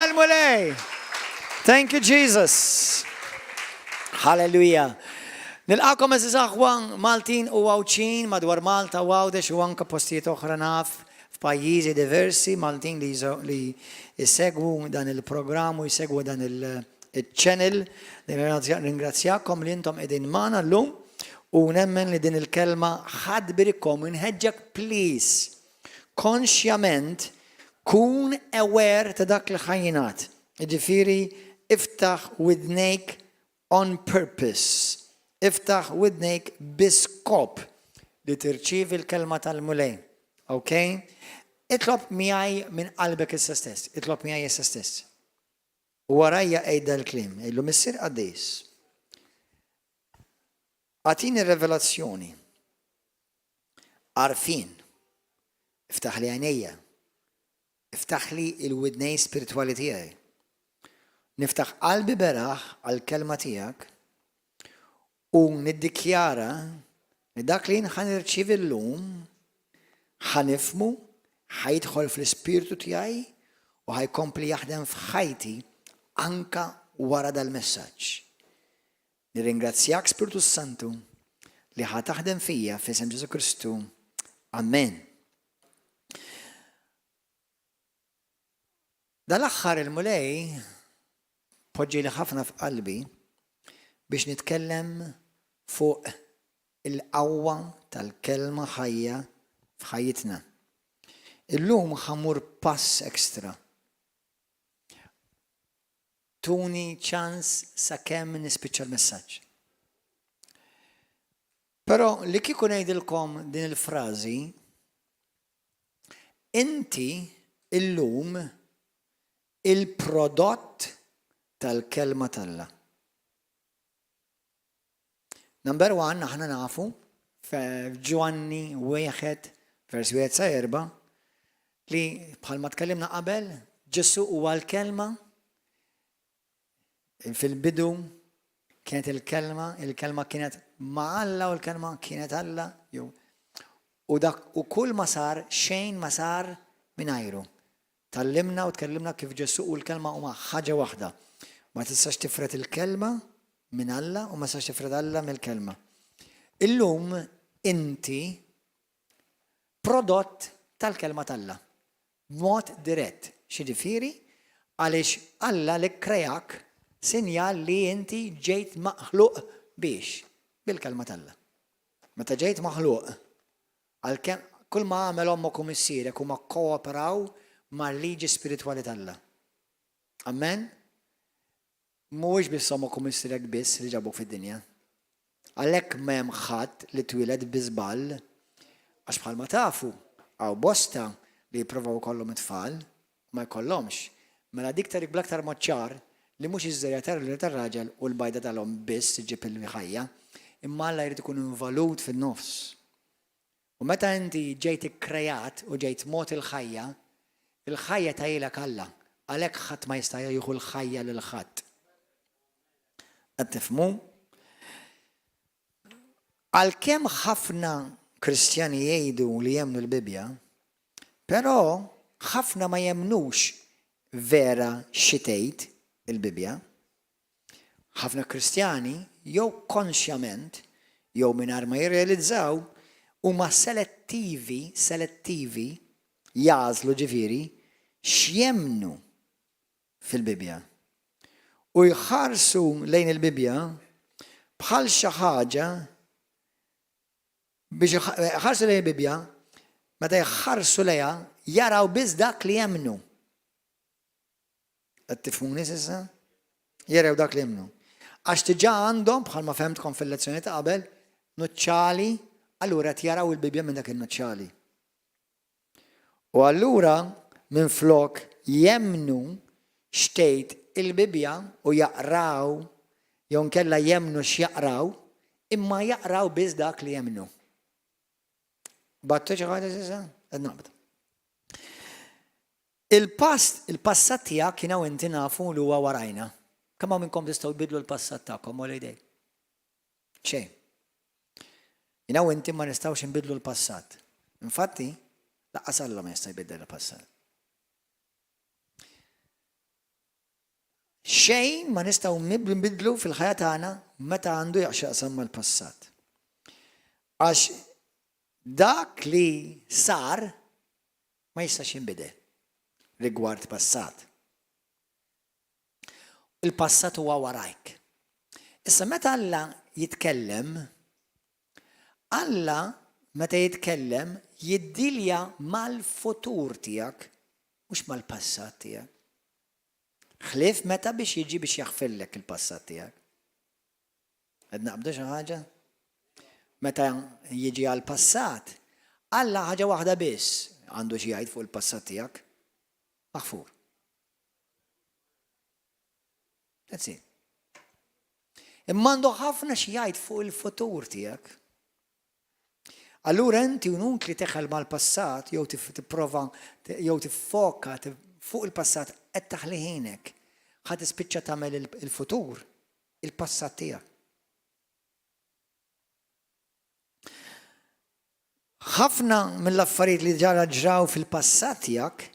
Mulej. Thank you, Jesus. Hallelujah. Nilqakom eżiz aħwan Maltin u għawċin madwar Malta u għawdex u anka postijiet oħra naf f'pajjiżi diversi Maltin li jissegwu dan il-programm u jissegwu dan il-channel. Ringrazzjakom li intom edin mana l-lum u nemmen li din il-kelma ħadbirikom inħeġġak please konxjament kun aware ta' dak li ħajjinat. Ġifiri iftaħ widnejk on purpose. Iftaħ widnejk biskop li tirċivi l-kelma tal-mulej. Ok? Itlob miħaj minn qalbek issa stess. Itlob miħaj issa stess. U warajja ejda l-klim. Illu missir għaddejs. Għatini revelazzjoni. Arfin. Iftaħ li għanejja. Iftaħ li il-widnej spirituali tijaj. Niftaħ qalbi beraħ għal-kelma tijak u niddikjara li dak li nħan irċivi l-lum ħanifmu ħajtħol fl-ispirtu tijaj u ħajkompli jaħdem f'ħajti anka wara dal-messaġġ. Nirringrazzjak Spiritu Santu li ħataħdem fija f'isem Ġesu Kristu. Amen. Dal-aħħar il-mulej poġġi li ħafna f'qalbi biex nitkellem fuq il-qawwa tal-kelma ħajja f'ħajjitna. Illum ħamur pass ekstra. Tuni ċans sakemm nispiċċa l-messaġġ. Però li kieku ngħidilkom din il-frażi, inti illum il-prodott tal-kelma tal-Alla. Number 1, aħna nafu, f'Ġwanni 1, vers 1-4, li bħalma tkellimna qabel, Ġesu huwa l-kelma, fil-bidu kienet il-kelma kienet ma' Alla u l-kelma kienet Alla, u kull ma sar, xejn ma sar mingħajru. Tallimna u tkellimna kif Ġesu u l-kelma huma ħaġa waħda. Ma tistax tifret il-kelma minn Alla u ma tistax tifret Alla mill-kelma. Illum inti prodott tal-kelma tal-Alla. B'mod dirett. Xiġifieri għaliex Alla li krejak sinjal li inti ġejt maħluq biex bil-kelma tal-Alla. Meta ġejt maħluq għalkemm kull ma għamel ommok u missierek huma kkooperaw mal-liġi spirituali tal-Alla. Amen? Mhuwiex biss ommok u missierek biss li ġabuk fid-dinja. Għalhekk m'hemm ħadd li twiled bi żball għax bħalma tafu għaw bosta li jippruvaw ikollhom it-tfal ma jkollhomx. Mela dik tarik bl-aktar mod ċar li mhux iż-żerja tar-raġel u l-bajda tal-hom biss iġib il-ħajja, imma Alla jrid ikun involut fin-nofs. U meta inti ġejt ikkrejat u ġejt mod il-ħajja tgħidilek Alla, għalhekk ħadd ma jista' jieħu l-ħajja lil ħadd. Qed tifhmu? Għalkemm ħafna Kristjani jgħidu li jemmnu l-Bibja, però ħafna ma jemmnux vera xi tgħid il-Bibja. Ħafna Kristjani jew konxjament jew mingħajr ma jirrealizzaw huma selettivi jażlu ġifieri x'jemmnu fil-Bibja. U jħarsu lejn il-Bibja bħal xi ħaġa biex jħarsu lejn il-Bibja meta jħarsu lejha jaraw biss dak li jemmnu. Qed tifhmuni s'issa? Jaraw dak li jemmnu. Għax diġà għandhom bħalma fehmtkom fil-lezzjoni ta' qabel nuċċali, allura qed jaraw il-Bibja minn dak in-nuċċali. U allura minflok jemmnu xtejt il-Bibja u jaqraw jew nkella jemmnu x'jaqraw imma jaqraw biss dak li jemmnu. Battu xi ħaġa s'issa? Qed naqbad. Il-passat tiegħek kien hawn inti nafu li huwa warajna. Kemm hawn minnkom tistgħu tbidlu l-passat tagħkom wara idej? Xejn. Jien hawn inti ma nistgħux inbidlu l-passat. Infatti, laqqas Alla ma jista' jbiddel il-passat. xejn ma nistgħu nbidlu fil-ħajja tagħna meta għandu jaqsam mal-passat. Għax dak li sar ma jistax jinbidel rigward passat. Il-passat huwa warajk. Issa meta Alla jitkellem, Alla meta jitkellem jiddilja mal-futur tiegħek mhux mal-passat tiegħek. Ħlief meta biex jiġi biex jaħfillek il-passat tiegħek. Qed naqbdu xi ħaġa? Meta jiġi għall-passat, Alla ħaġa waħda biss għandu xi jgħid fuq il-passat tiegħek. Maħfur. That's it. Imma għandu ħafna xi jgħid fuq il-futur tiegħek. Allura inti unuk li teħel mal-passat jew tipprova jew tiffoka fuq il-passat qed taħli ħinek ħadd tispiċċa tagħmel il-futur il-passat tiegħek. Ħafna mill-affarijiet li ġara ġraw fil-passat tiegħek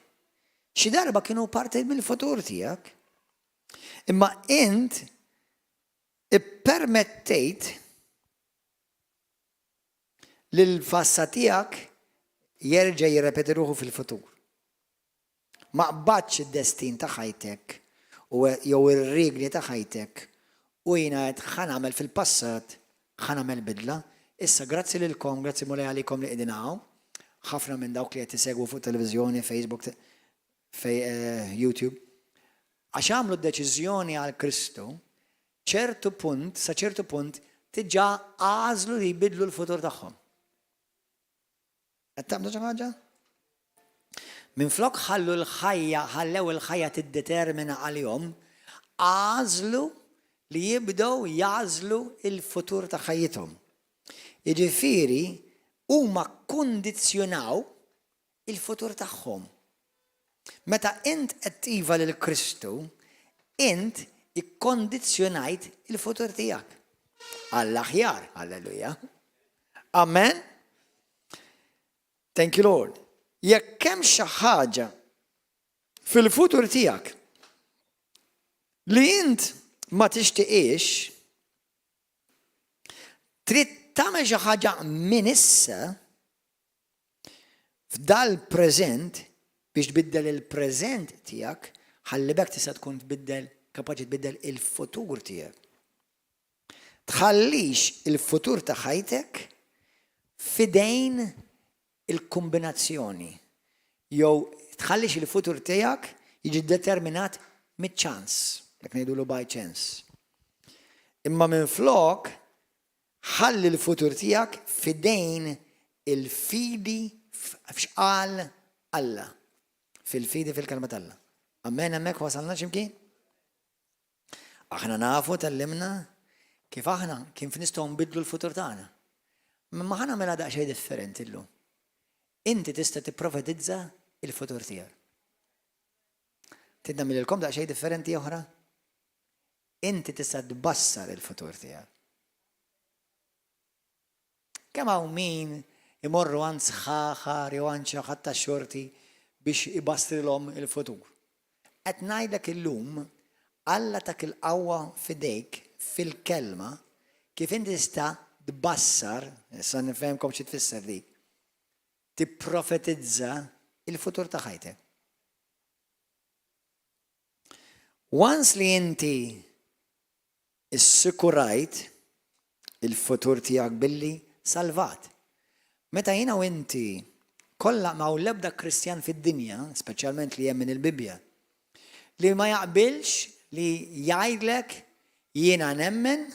xi darba kienu parti mill-futur tiegħek. Imma int ippermettejt lill-passat tiegħek jerġa' jirrepeti ruħu fil-futur. Ma qbadx id-destin ta' ħajtek jew ir-regli ta' ħajtek u jiena qed ħanagħmel fil-passat ħanagħmel bidla. Issa grazzi lilkom, grazzi mulej għalikom li qegħdin hawn. Ħafna minn dawk li qed isegwu fuq televiżjoni, Facebook, YouTube. Għax għamlu d-deċiżjoni għal Kristu, sa ċertu punt diġà għażlu li jbidlu l-futur tagħhom. Qed tagħmlu xi ħaġa? Minflok ħallu l-ħajja, ħallew il-ħajja tiddetermina għalihom, għażlu li jibdew jażlu il-futur ta' ħajjithom. Jiġifieri huma kkundizzjonaw il-futur tagħhom. Meta int qed tiva lil Kristu, int ikkondizzjonajt il-futur tiegħek. Għall-aħjar, alleluja. Amen. Thank you Lord. Jekk hemm xi ħaġa fil-futur tiegħek li int ma tixtieqx, trid tagħmel xi ħaġa minn issa f'dal-preżent biex tbiddel il-preżent tiegħek, ħalli bekk tista' tkun kapaċi tbiddel il-futur tiegħek. Tħallix il-futur ta' ħajtek fidejn il-kombinazzjoni. Jew tħallix il-futur tiegħek jiġi determinat mid-ċans, dak ngħidulu by chance. Imma minflok ħalli l-futur tiegħek fidejn il-fidi f'xqal Alla. Fil-fidi fil-kelma Alla. Amen, hemmhekk wasalna x'imkien? Aħna nafu tallimna kif aħna kif nistgħu nbidlu l-futur tagħna. Ma ħana mela daqsxejn differenti llum. Inti tista' tipprofetizza il-futur tiegħek. Tidda mililkom daqsxejn differenti oħra? Inti tista' tbassar il-futur tiegħek. Kemm hawn min imorru għand sħaħar jew għand xi ħadd tax-xorti biex ibassrilhom il-futur. Qed ngħidlek illum Alla tak il-qawwa fidejk fil-kelma kif inti tista' tbassar, issa nifhemkom xi tfisser dik, tipprofetizza il-futur ta' ħajtek. Once li inti issikurajt il-futur tiegħek billi salvat. Meta jiena u inti kollha ma' l-ebda Kristjan fid-dinja, speċjalment li hemm min il-Bibja, li ma jaqbilx li jgħidlek jiena nemmen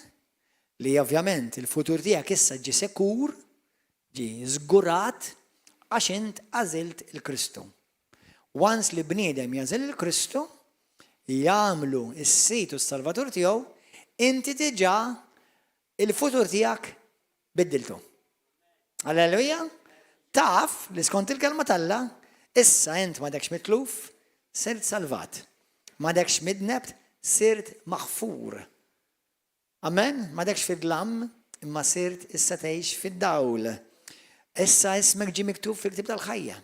li ovvjament il-futur tiegħek issa ġi sekur, ġi żgurat għax int għażilt il-Kristu. Once li bniedem jażil il-Kristu, jagħmlu s-sit u s-Salvatur tiegħu, inti diġà il-futur tiegħek biddiltu. Alleluja. Taf li skont il-kelma Alla, issa int m'għadekx mitluf, sirt salvat. M'għadekx midnebt, sirt maħfur. Amen? M'għadekx fid-dlam, imma sirt issa tgħix fid-dawl. Issa ismek ġie miktub fil-ktieb tal-ħajja.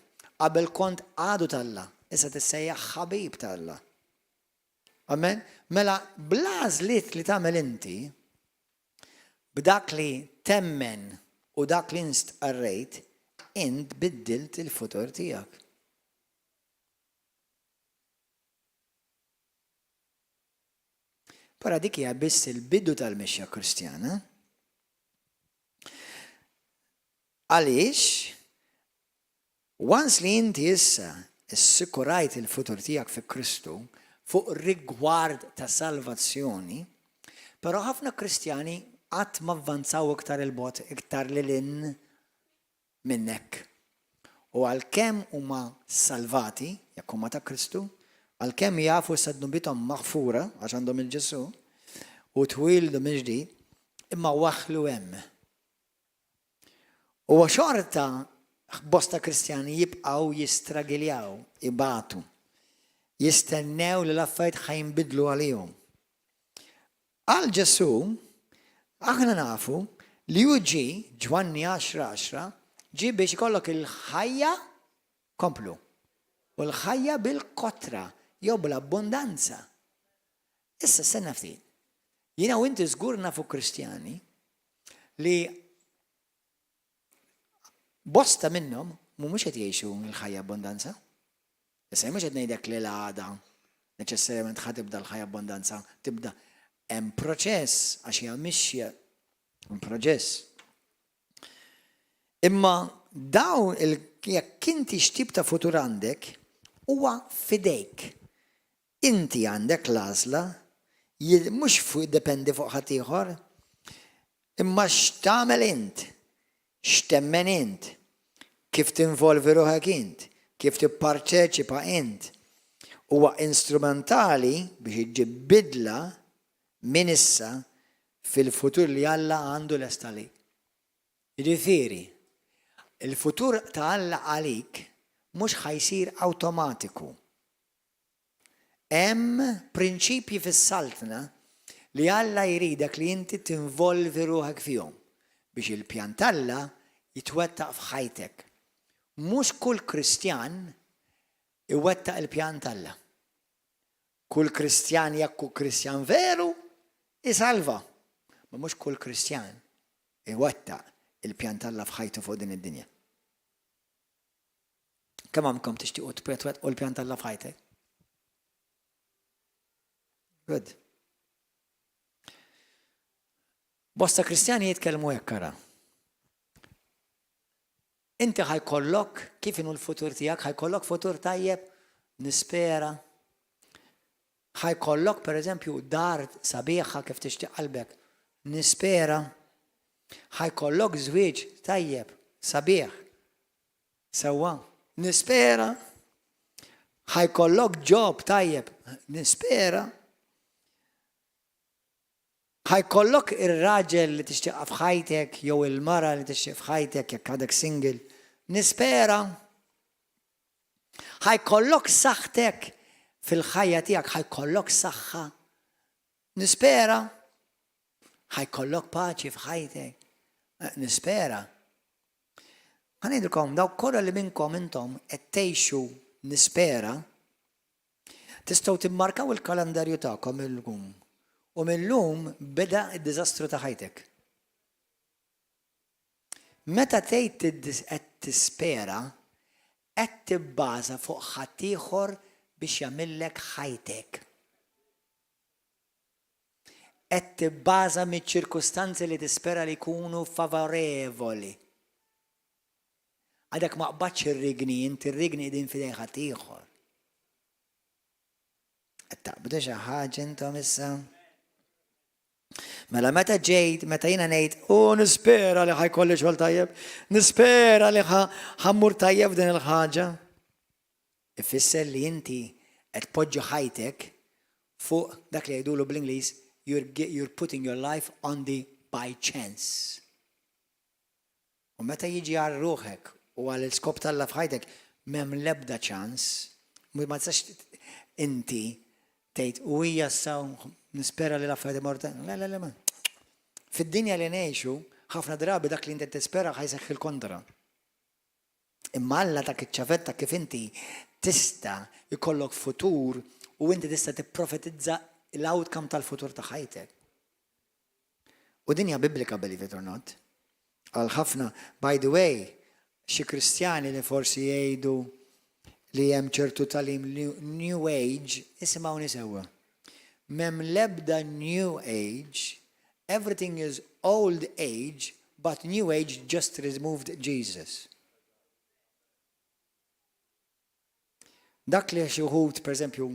Qabel kont għadu tal-Alla, issa tissejjaħ ħabib tal-Alla. Amen? Mela, blażlit li tagħmel inti, b'dak li temmen u dak li nstqarrejt, int biddilt il-futur tiegħek. Para dik hija biss il-bidu tal-mixja Kristjana. Għaliex, once li inti issa issikurajt il-futur tiegħek fi Kristu fuq rigward ta' salvazzjoni, però ħafna Kristjani qatt ma avvanzaw iktar il-bot, iktar lilin minnek. U għalkemm huma salvati, jekk huma ta' Kristu, għalkemm jafu s-sadnu bitom maħfura, għax għandhom il-Ġesu, u twildu mill-ġdid, imma waħlu hemm. U xorta bosta Kristjani jibqaw jistragiljaw, ibatu, jistennew li l-affajt ħajnbidlu għalihom. Għal Ġesu, aħna nafu li uġi Ġwanni 10:10 ġi biex ikollok il-ħajja komplu. U l-ħajja bil-kotra, jew bl-abbondanza. Issa senna ftit. Jiena u inti żgur nafu Kristjani li bosta minnhom mhumiex qed jgħixu l-ħajja abbondanza. Issa mhux qed ngħidlek li l-għada neċessarjament ħa tibda l-ħajja abbondanza, tibda hemm proċess għax hija mixja proċess. Imma dawn jekk inti x'tip ta' futur għandek huwa fidejk. Inti għandek l-għażla, mhux jiddependi fuq ħadd ieħor, imma x'tagħmel int, x'temmen int, kif tinvolvi ruħek int, kif tipparteċipa int. Huwa instrumentali biex iġġib bidla minn issa fil-futur li Alla għandu lesta għalik. Jiġifieri, il-futur ta' Alla għalik mhux ħajsir awtomatiku. Hemm prinċipji fis-saltna li Alla jridek li inti tinvolvi ruħek fihom biex il-pjan t'Alla jitwettaq f'ħajtek. Mhux kull Kristjan iwettaq il-pjan t'Alla. Kull Kristjan jekk hu Kristjan veru isalva. Ma mhux kull Kristjan iwettaq il-pjan t'Alla f'ħajtu fuq din id-dinja. Kemm għamkom tixtiequ twettqu l-pjan t'Alla f'ħajtek? Good. Bosta Kristjani jitkellmu hekk ara. Inti ħajkollok kif inhu l-futur tiegħek, ħajkollok futur tajjeb, nispera. Ħajkollok pereżempju dar sabiħa kif tixtieq qalbek, nispera. Ħajkollok żwieġ tajjeb, sabiħ, sewwa, nispera. Ħajkollok job tajjeb, nispera. ħajkollok ir-raġel li tixtieq f'ħajtek jew il-mara li tixtieq f'ħajtek jekk għadek single, nispera. ħajkollok saħħtek fil-ħajja tiegħek, ħajkollok saħħa, nispera. ħajkollok paċi f'ħajtek, nispera. Ħanejdilkom dawk kollha li minnkom intom qed tgħixu nispera, tistgħu timmarkaw il-kalendarju tagħkom illum. U millum beda id-diżastru ta' ħajtek. Meta tgħid qed tispera, qed tibbaża fuq ħadd ieħor biex jagħmillek ħajtek. Qed tibbaża miċ-ċirkustanzi li tispera li jkunu favorevoli. Għadek ma qbadx ir-rigni, inti r-rigni qegħdin f'idejn ħadd ieħor. Qed taqbdu xi ħaġa intom issa? Mela meta jiena ngħid, nispera li ħajkolli xogħol tajjeb, nispera li ħammur tajjeb din il-ħaġa. Ifisser li inti qed tpoġġi ħajtek fuq dak li jgħidulu bl-Ingliż, you're putting your life on the by chance. U meta jiġi għal ruħek u għal il-skop tal-la f'ħajtek m'hemm l-ebda ċans, ma tistax inti tgħid u hija saw nispera li l-affarijiet imorta. Le. Fid-dinja li ngħixu, ħafna drabi dak li inti tispera ħajseħħ il-kontra. Imma Alla dak iċ-ċavetta kif inti tista' jkollok futur u inti tista' tipprofetizza l-outcome tal-futur ta' ħajtek. U dinja biblika, believe it or not. Għal ħafna, by the way, xi Kristjani li forsi jgħidu li hemm ċertu talim New Age, isimgħuni sewwa. M'hemm l-ebda New Age, everything is old age, but New Age just removed Jesus. Dak li xi wħud, per eżempju,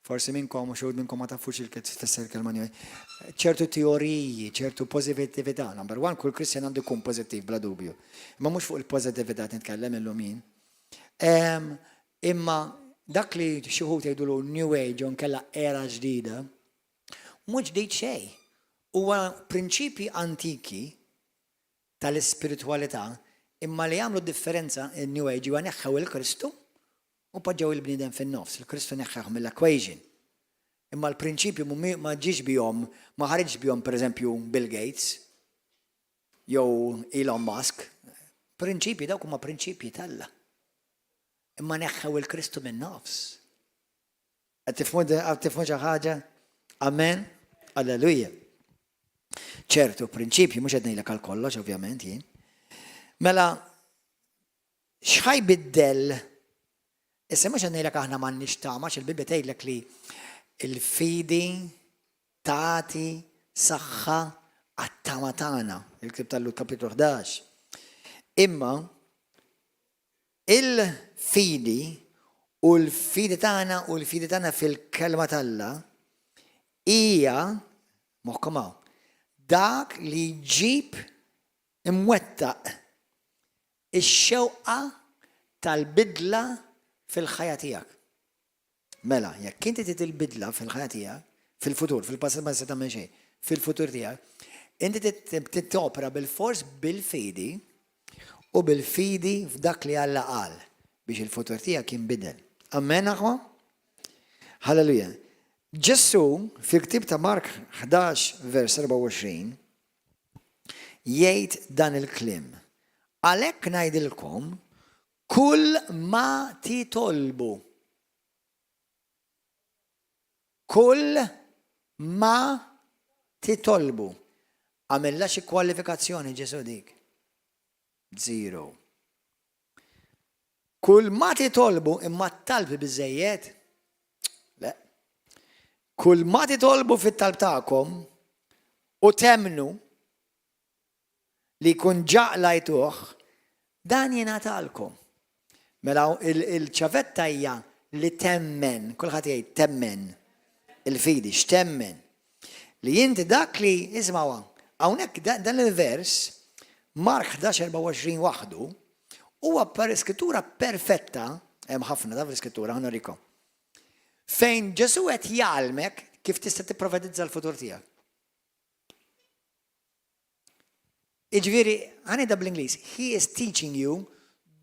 forsi minnkom u xogħod minnkom ma tafux il-tfisser kelma ċertu teoriji, ċertu pożittività. Number one, kull Kristjan għandu jkun pożittiv bla dubju. Imma mhux fuq il-pożittività nitkellem illum jien. Imma dak li xi wħud jgħidulu New Age u nkella era ġdida, mhux ġdid xejn. Huwa prinċipji antiki tal-ispiritualità imma li jagħmlu differenza in-New Age huwa neħħew il-Kristu u poġġew il-bniedem fin-nofs. Il-Kristu neħħeħ mill-equation. Imma l-prinċipju ma ġiex bihom, ma ħareġx bihom pereżempju Bill Gates jew Elon Musk. Prinċipji dawk huma prinċipji talla. Imma neħħew il-Kristu min-nofs. Qed tifhmu xi ħaġa? Amen? Alleluja. ċertu prinċipji, mhux qed ngħidlek għal kollox, ovvjament jien. Mela, x'ħajbiddel, issa mhux qed ngħidlek aħna m'għandniex tama, il-Bibja tgħidlek li l-fidi tagħti saħħa għat-tama tagħna, il-Ktieb tal-Lut kapitlu 11. Imma il-fidi u l-fidi tagħna fil-kelma talla hija moħkomaw dak li ġib imwettaq ix-xewqa tal-bidla fil-ħajja tiegħek. Mela, jekk inti trid il-bidla fil-ħajja tiegħek, fil-futur, fil-passat ma se tagħmel xejn, fil-futur tiegħek, inti topra bil-fors bil-fidi u bil-fidi f'dak li Alla qal biex il-futur tiegħek jinbidel. Amen aħwa? Halleluja. Ġesu fil-Ktieb ta' Mark 11 vers 24 jgħid dan il-kliem. Għalhekk ngħidilkom kull ma titolbu. Kull ma titolbu. Għamilla xi kwalifikazzjoni Ġesu dik. 0. Kull ma titolbu imma talbi biżejjed. Le. Kull ma titolbu fit-talb tagħkom u temnu li kun ġaqlajtuh dan jingħatalkom. Mela il-ċavetta hija li temmen, kulħadd jgħid temmen. Il-fidi x'temmen. Li inti dak li isma'wa, hawnhekk dan il-vers Mark 11:24 waħdu huwa skrittura perfetta, hemm ħafna ta' skrittura ħanurikom. Fejn Ġesu qed jgħalmek kif tista' tipprofetizza l-futur tiegħek. Iġifieri, ħanidha bl-Ingliż, he is teaching you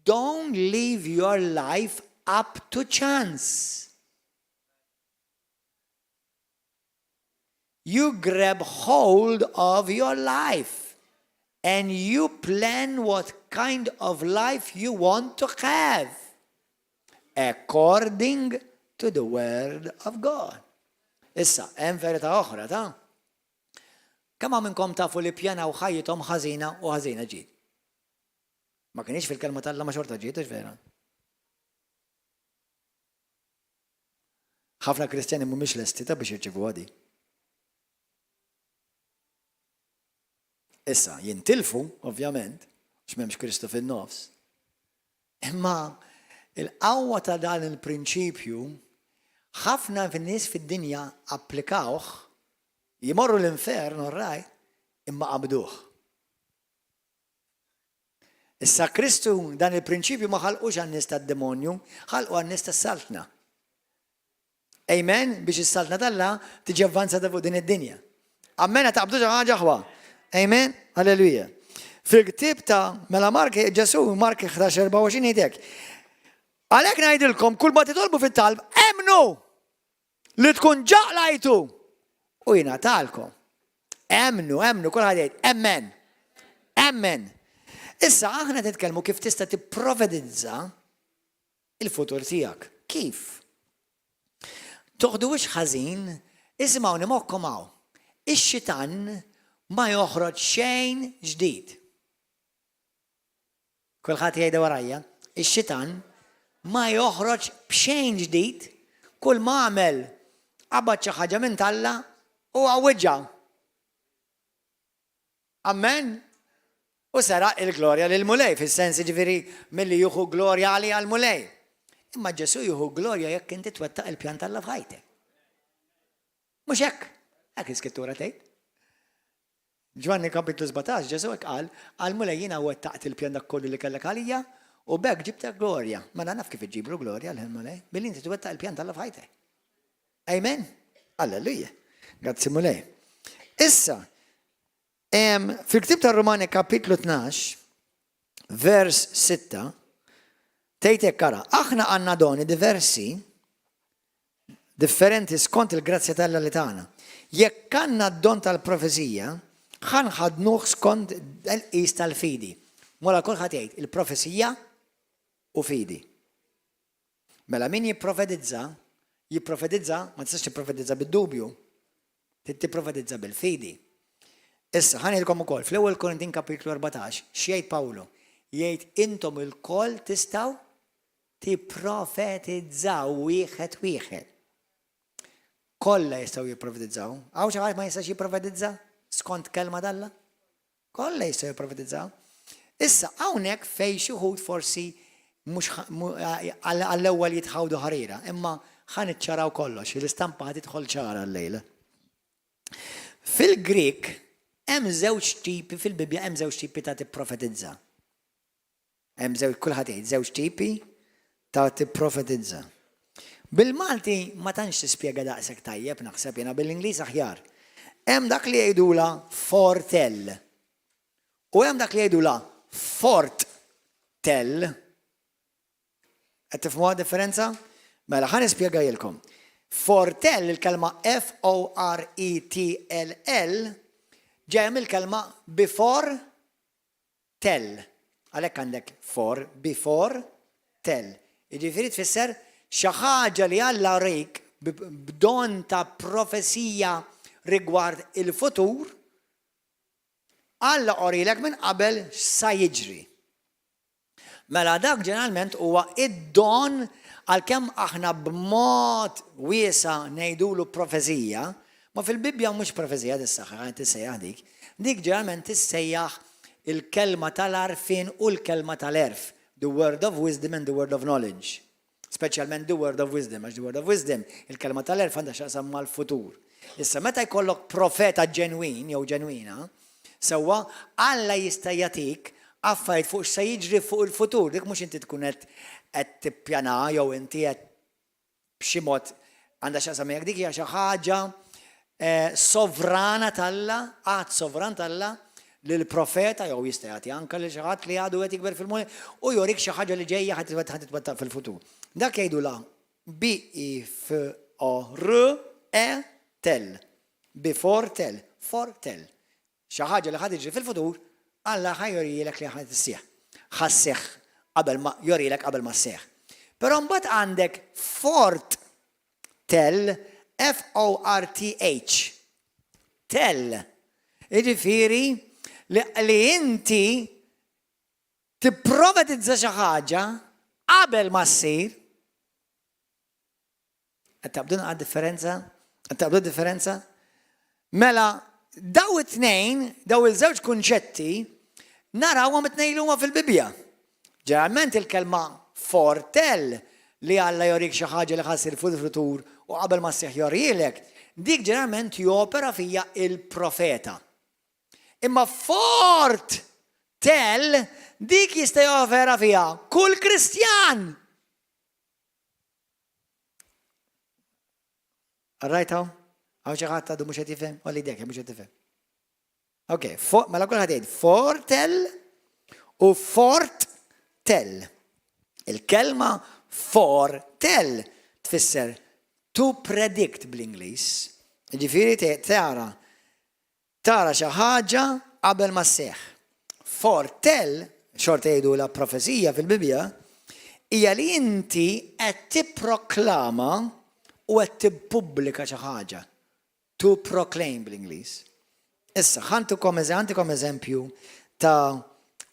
don't live your life up to chance. You grab hold of your life and you plan what kind of life you want to have according to the word of God. Issa, hemm verità oħra ta' kemm minnkom tafu li pjanaw ħajjithom ħażina u ħażina ġiet. Ma kienx fil-kelma tal-Alla ma xorta ġiet, vera. Ħafna Kristjani mhumiex lesti ta' biex jirċevu għadi. Issa, jintilfu, ovvjament, x'memx Kristu fin-nofs. Imma il-qawwa ta' dan il-prinċipju ħafna fin-nies fid-dinja applikawh jimorru l-infern, orraj, imma qabduh. Issa Kristu dan il-prinċipju ma ħalqux għan-nies tad-demonju, ħalqu għan-nies tas-saltna. Amen, biex is-saltna talla tiġi avvanzata fuq din id-dinja. Ammena taqbdu ħaġa ħwa. Amen, halleluja. Fil-Ktieb ta' mela Mark Ġesu Mark 11:24 jgħidek. Għalhekk ngħidilkom kull ma titolbu fit-talb emnu li tkun ġaqlajtu u jingħatalkom. Emnu, kulħadd jgħid emmen. Emmen. Issa aħna titkellmu kif tista' tipprofetizza il-futur tiegħek. Kif? toħduwix ħażin, isimgħuni moħħkom hawn. Ix-xitan ma joħroġ xejn ġdid. Kulħadd jgħidha warajja, ix-xitan ma joħroġ b'xejn ġdid, kull ma għamel qabad xi ħaġa minn Alla u għawweġġa. Amen? U saraq il-glorja lil mulej, fis-sens ġifieri milli jieħu glorja għal mulej. Imma Ġesu jieħu glorja jekk inti twettaq il-pjan tal-Alla f'ħajtek. Mhux hekk, hekk is-Skrittura tgħid. Ġwanni kapitlu 17, Ġesu qal għal mulej jiena wettaqt il-pjan dak kollu li kellek għalija u bekk ġibtek glorja. Ma naf kif iġibru glorja lil mulej, billi inti twettaq il-pjan tal-Alla f'ħajtek. Amen? Alleluja. Grazzi mulej. Issa, fil-ktib tar-Rumani kapitlu 12, vers 6, tgħid kara, aħna għandna doni diversi, differenti skont il-grazzja tal-Alla li tagħna. Jekk għandna d-don tal-profezija, ħadnuh skont il-qis tal-fidi. Mola kulħadd jgħid il-profezija u fidi. Mela min jipprofetizza, ma tistax tipprofetizza bid-dubju, tipprofetizza bil-fidi. Issa, ħanilkom ukoll fl-ewwel Korintin kapitlu 14, x'jgħid Pawlu? Jgħid intom il-koll tistgħu tipprofetizzaw wieħed. Kollha jistgħu jipprofetizzaw. Hawn xi ħadd ma jistax jipprofetizza skont kelma d'Alla? Kollha jistgħu jipprofetizzaw. Issa hawnhekk fejn xi wħud forsi mhux għall-ewwel jitħawdu ħarira, imma ħaniċċaraw kollox, l-istampa tidħol ċara llejla. Fil-Grik hemm żewġ tipi fil-Bibja hemm żewġ tipi ta' tipprofetizza. Hemm kulħadd jgħid żewġ tipi ta' tipprofetizza. Bil-Malti ma tantx tispjega daqshekk tajjeb naħseb jiena bil-Ingliż aħjar. Hemm dak li jgħidula fortell. U hemm dak li jgħidula fortell. Qed tifhmu differenza? Mela ħa nispjegajilkom. Fortell, il-kelma F-O-R-E-T-L-L, ġejja mill-kelma before tell. Għalhekk għandek before tell. Jiġifieri tfisser xi ħaġa li Alla rejk b'don ta' profesija rigward il-futur, Alla qorilek minn qabel sa jiġri. Mela dak ġeneralment huwa id-don għalkemm aħna b'mod wiesa ngħidulu profezija, ma fil-Bibja mhux profezija dis-saħħa tissejjaħ dik. Dik ġeneralment tissejjaħ il-kelma tal-arfin u l-kelma tal-erf. The word of wisdom and the word of knowledge. Speċjalment the word of wisdom, għax the word of wisdom, il-kelma tal-erf għandha x'aqsam mal-futur. Issa meta jkollok profeta ġenwin jew ġenwina, sewwa Alla jista' jagħtik affarijiet fuq se jiġri fuq il-futur, dik mhux inti tkun qed tippjana jew inti qed b'xi mod għandha x'aqsam jekk dik hija xi ħaġa sovrana tal-Alla, għad sovran tal-Alla lil profeta jew jista' jagħti anke lil xi ħadd li għadu qed jikber fil-mulej u jorik xi ħaġa li ġejja ħadd titwettaq fil-futur. Dak jgħidula B-I-F-O-R-E-tell. Before tell, fortell. Xi ħaġa li ħadd jiġri fil-futur, Alla ħajjorilek li ħadd issieħ. Ħasseħ qabel ma jorilek qabel ma sseħ. Però mbagħad għandek fort tell, F-O-R-T-H. Tell. Jiġifieri li inti tipprofetizza xi ħaġa qabel ma ssir. Qed taqbdu differenza? Qed taqbdu differenza? Mela daw it-tnejn, daw il-żewġ kunċetti narawhom it-tnejn huma fil-Bibja. Ġeneralment il-kelma fortell li Alla jorik xi ħaġa li ħassir fil-futur u qabel ma sseħħ jorilek, dik ġeneralment jopera fija il-profeta. Imma fort tell dik jista' jopera fija kull Kristjan. Rajtaw? Għaw xi ħadd għadu mhux qed jifhem? Olli dek mhux qed tifhem. Ok, mela kulħadd jgħid fortell u fortell. Il-kelma fortell tfisser to predict bl-Ingliż. Jiġifieri tara xi ħaġa qabel ma sseħħ. Fortell, xorta jgħidu la profezija fil-Bibja, hija li inti qed tipproklama u qed tippubblika xi ħaġa. To proclaim bl-Ingliż. Issa, ħantikom eżempju ta'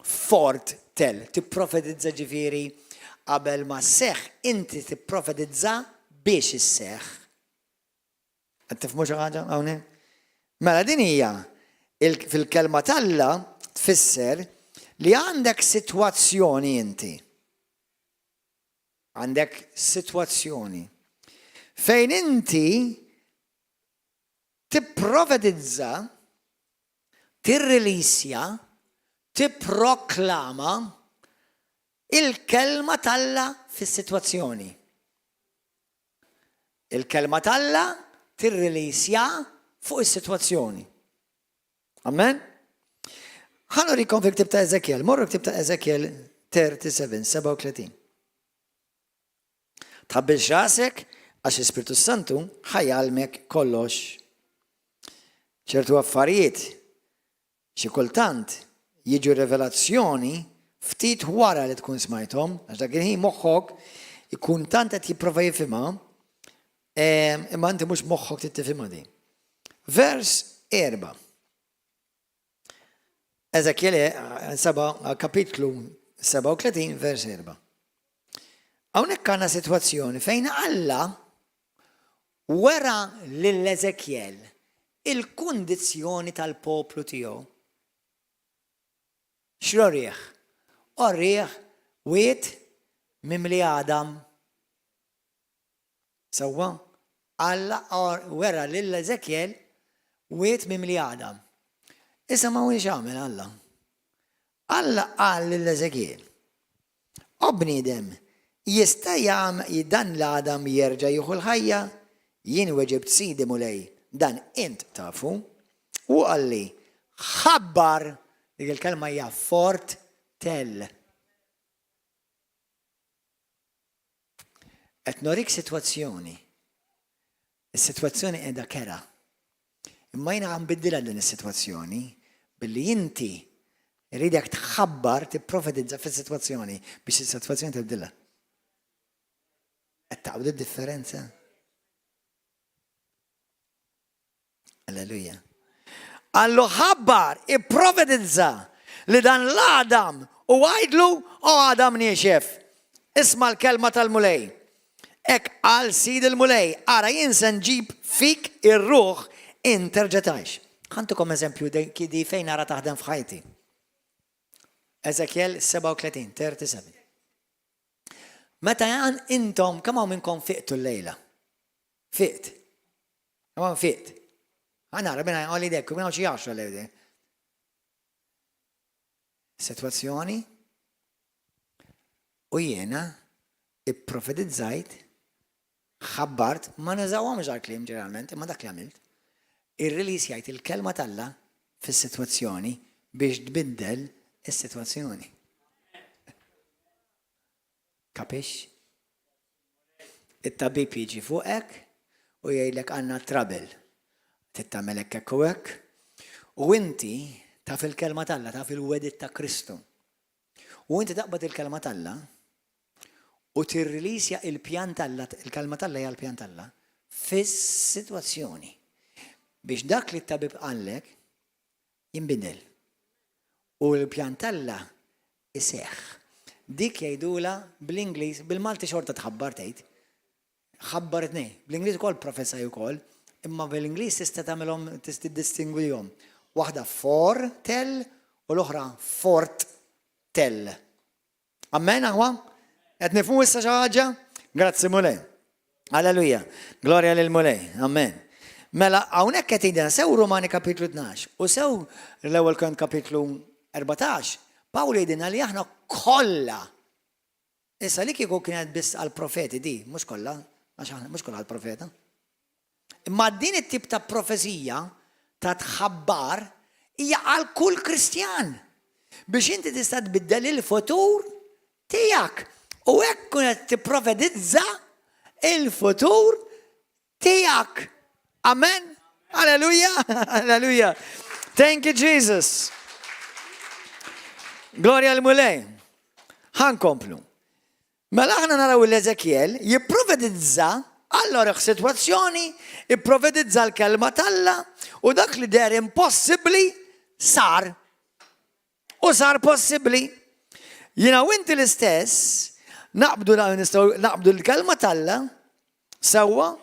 fortel, tipprofetizza ġifieri qabel ma seħħ, inti tipprofetizza biex isseħħ. Qed tifhmu xi ħaġa hawnhekk? Mela din hija fil-kelma talla tfisser li għandek sitwazzjoni inti. Għandek sitwazzjoni fejn inti tipprofetizza, tirrilisja, tipproklama il-kelma talla fis-sitwazzjoni. Il-kelma talla tirrilisja fuq is-sitwazzjoni. Amen? Ħallu rikom fil-ktib ta' Ezekiel, morru ktib ta' Ezekiel 37. Tħabbilx rasek għax l-Ispiritu Santu ħajjalmek kollox. ċertu affarijiet xi kultant jiġu revelazzjoni ftit wara li tkun smajthom, għax dak il-ħin moħħok ikun tant qed jipprova jifhimha, imma inti mhux moħħok trid tifhimha din. Vers 4. Eżekiel kapitlu 37, vers 4. Hawnhekk għandna sitwazzjoni fejn Alla wera lill-Eżekiel il-kundizzjoni tal-poplu tiegħu. X'rorieħ? Orrieħ wiet mimli Adam. Sewwa Alla wera lill-Eżekiel wiet mimli Adam. Issa ma wiex għamel Alla. Alla qal lill-Eżekiel: "O bniedem, jista' dan l-Adam jerġa' jieħu l-ħajja? Jien weġibt sidi mulej dan int tafu." U għalli ħabbar, dik il-kelma hija fort tell. Qed norik sitwazzjoni. Is-sitwazzjoni qiegħda kera. Imma jiena nbiddilha din is-sitwazzjoni billi inti ridek tħabbar tipprofetizza fis-sitwazzjoni biex is-sitwazzjoni tibdilha. Qed taqbdu d-differenza? Alleluja. Allu ħabbar, ipprofetizza li dan l-Adam u għajdlu o Adam niexef. Isma l-kelma tal-mulej. Ek għal sid il-mulej, ara jinsan ġib fik ir-ruħ interġetajx. Ħantukom eżempju di fejn ara taħdem f'ħajti. Ezekiel 37. Meta jgħan intom, kamaw minnkom fiqtu l-lejla? Fiqt. Kamaw fiqt. Għanara, minna għalli dekku, minna xie 10 l-lejla. Situazzjoni u jena i-profetizzajt, ħabbart, ma nażawhom ġal-klim ġeneralment, imma dak li għamilt. Ir-rilisjajt il-kelma talla fis-sitwazzjoni biex tbiddel is-sitwazzjoni. Kapix? It-tabib jiġi fuqek u jgħidlek għandna trouble. Tittamel hekk u hekk. U inti taf il-kelma talla, taf il-wedit ta' Kristu. U inti taqbad il-kelma talla u tirrilisja il-pjan talla, il-kelma talla hija l-pjan talla fis-sitwazzjoni. Biex dak li t-tabib għallek jimbidel. U l-pjan talla iseħħ. Dik jgħidula bl-Ingliż, bil-Malti xorta tħabbar tgħid. Ħabbartni, bl-Ingliż ukoll professaj ukoll, imma bil-Ingliż tista' tagħmelhom tiddistingwihom. Waħda for tell u l-oħra fort tell. Amen aħwa? Qed nifhmu issa xi ħaġa? Grazzi mulej. Alleluja. Glorja lil mulej. Amen. Mela hawnhekk qed jgħidilna sew Rumani kapitlu 12 u sew l-ewwel kont kapitlu 14. Pawl jgħidilna li aħna kollha. Issa li kieku kienet biss għall-profeti di, mhux kollha, għax aħna mhux kollha għall-profeta. Imma din it-tip ta' profezija ta' tħabbar hija għal kull Kristjan biex inti tista' tbiddel il-futur tiegħek u hekk kunet tipprofetizza il-futur tiegħek. Amen. Alleluja. Alleluja. Thank you, Jesus. Gloria l-mulej. Ħankomplu. Mela aħna naraw l-Ezekiel jipprofetizza Allora f'sitwazzjoni ipprofetizza l-kelma talla u dak li der impossibbli sar. U sar possibbli. Jiena u inti l-istess naqbdu l-kelma talla sewwa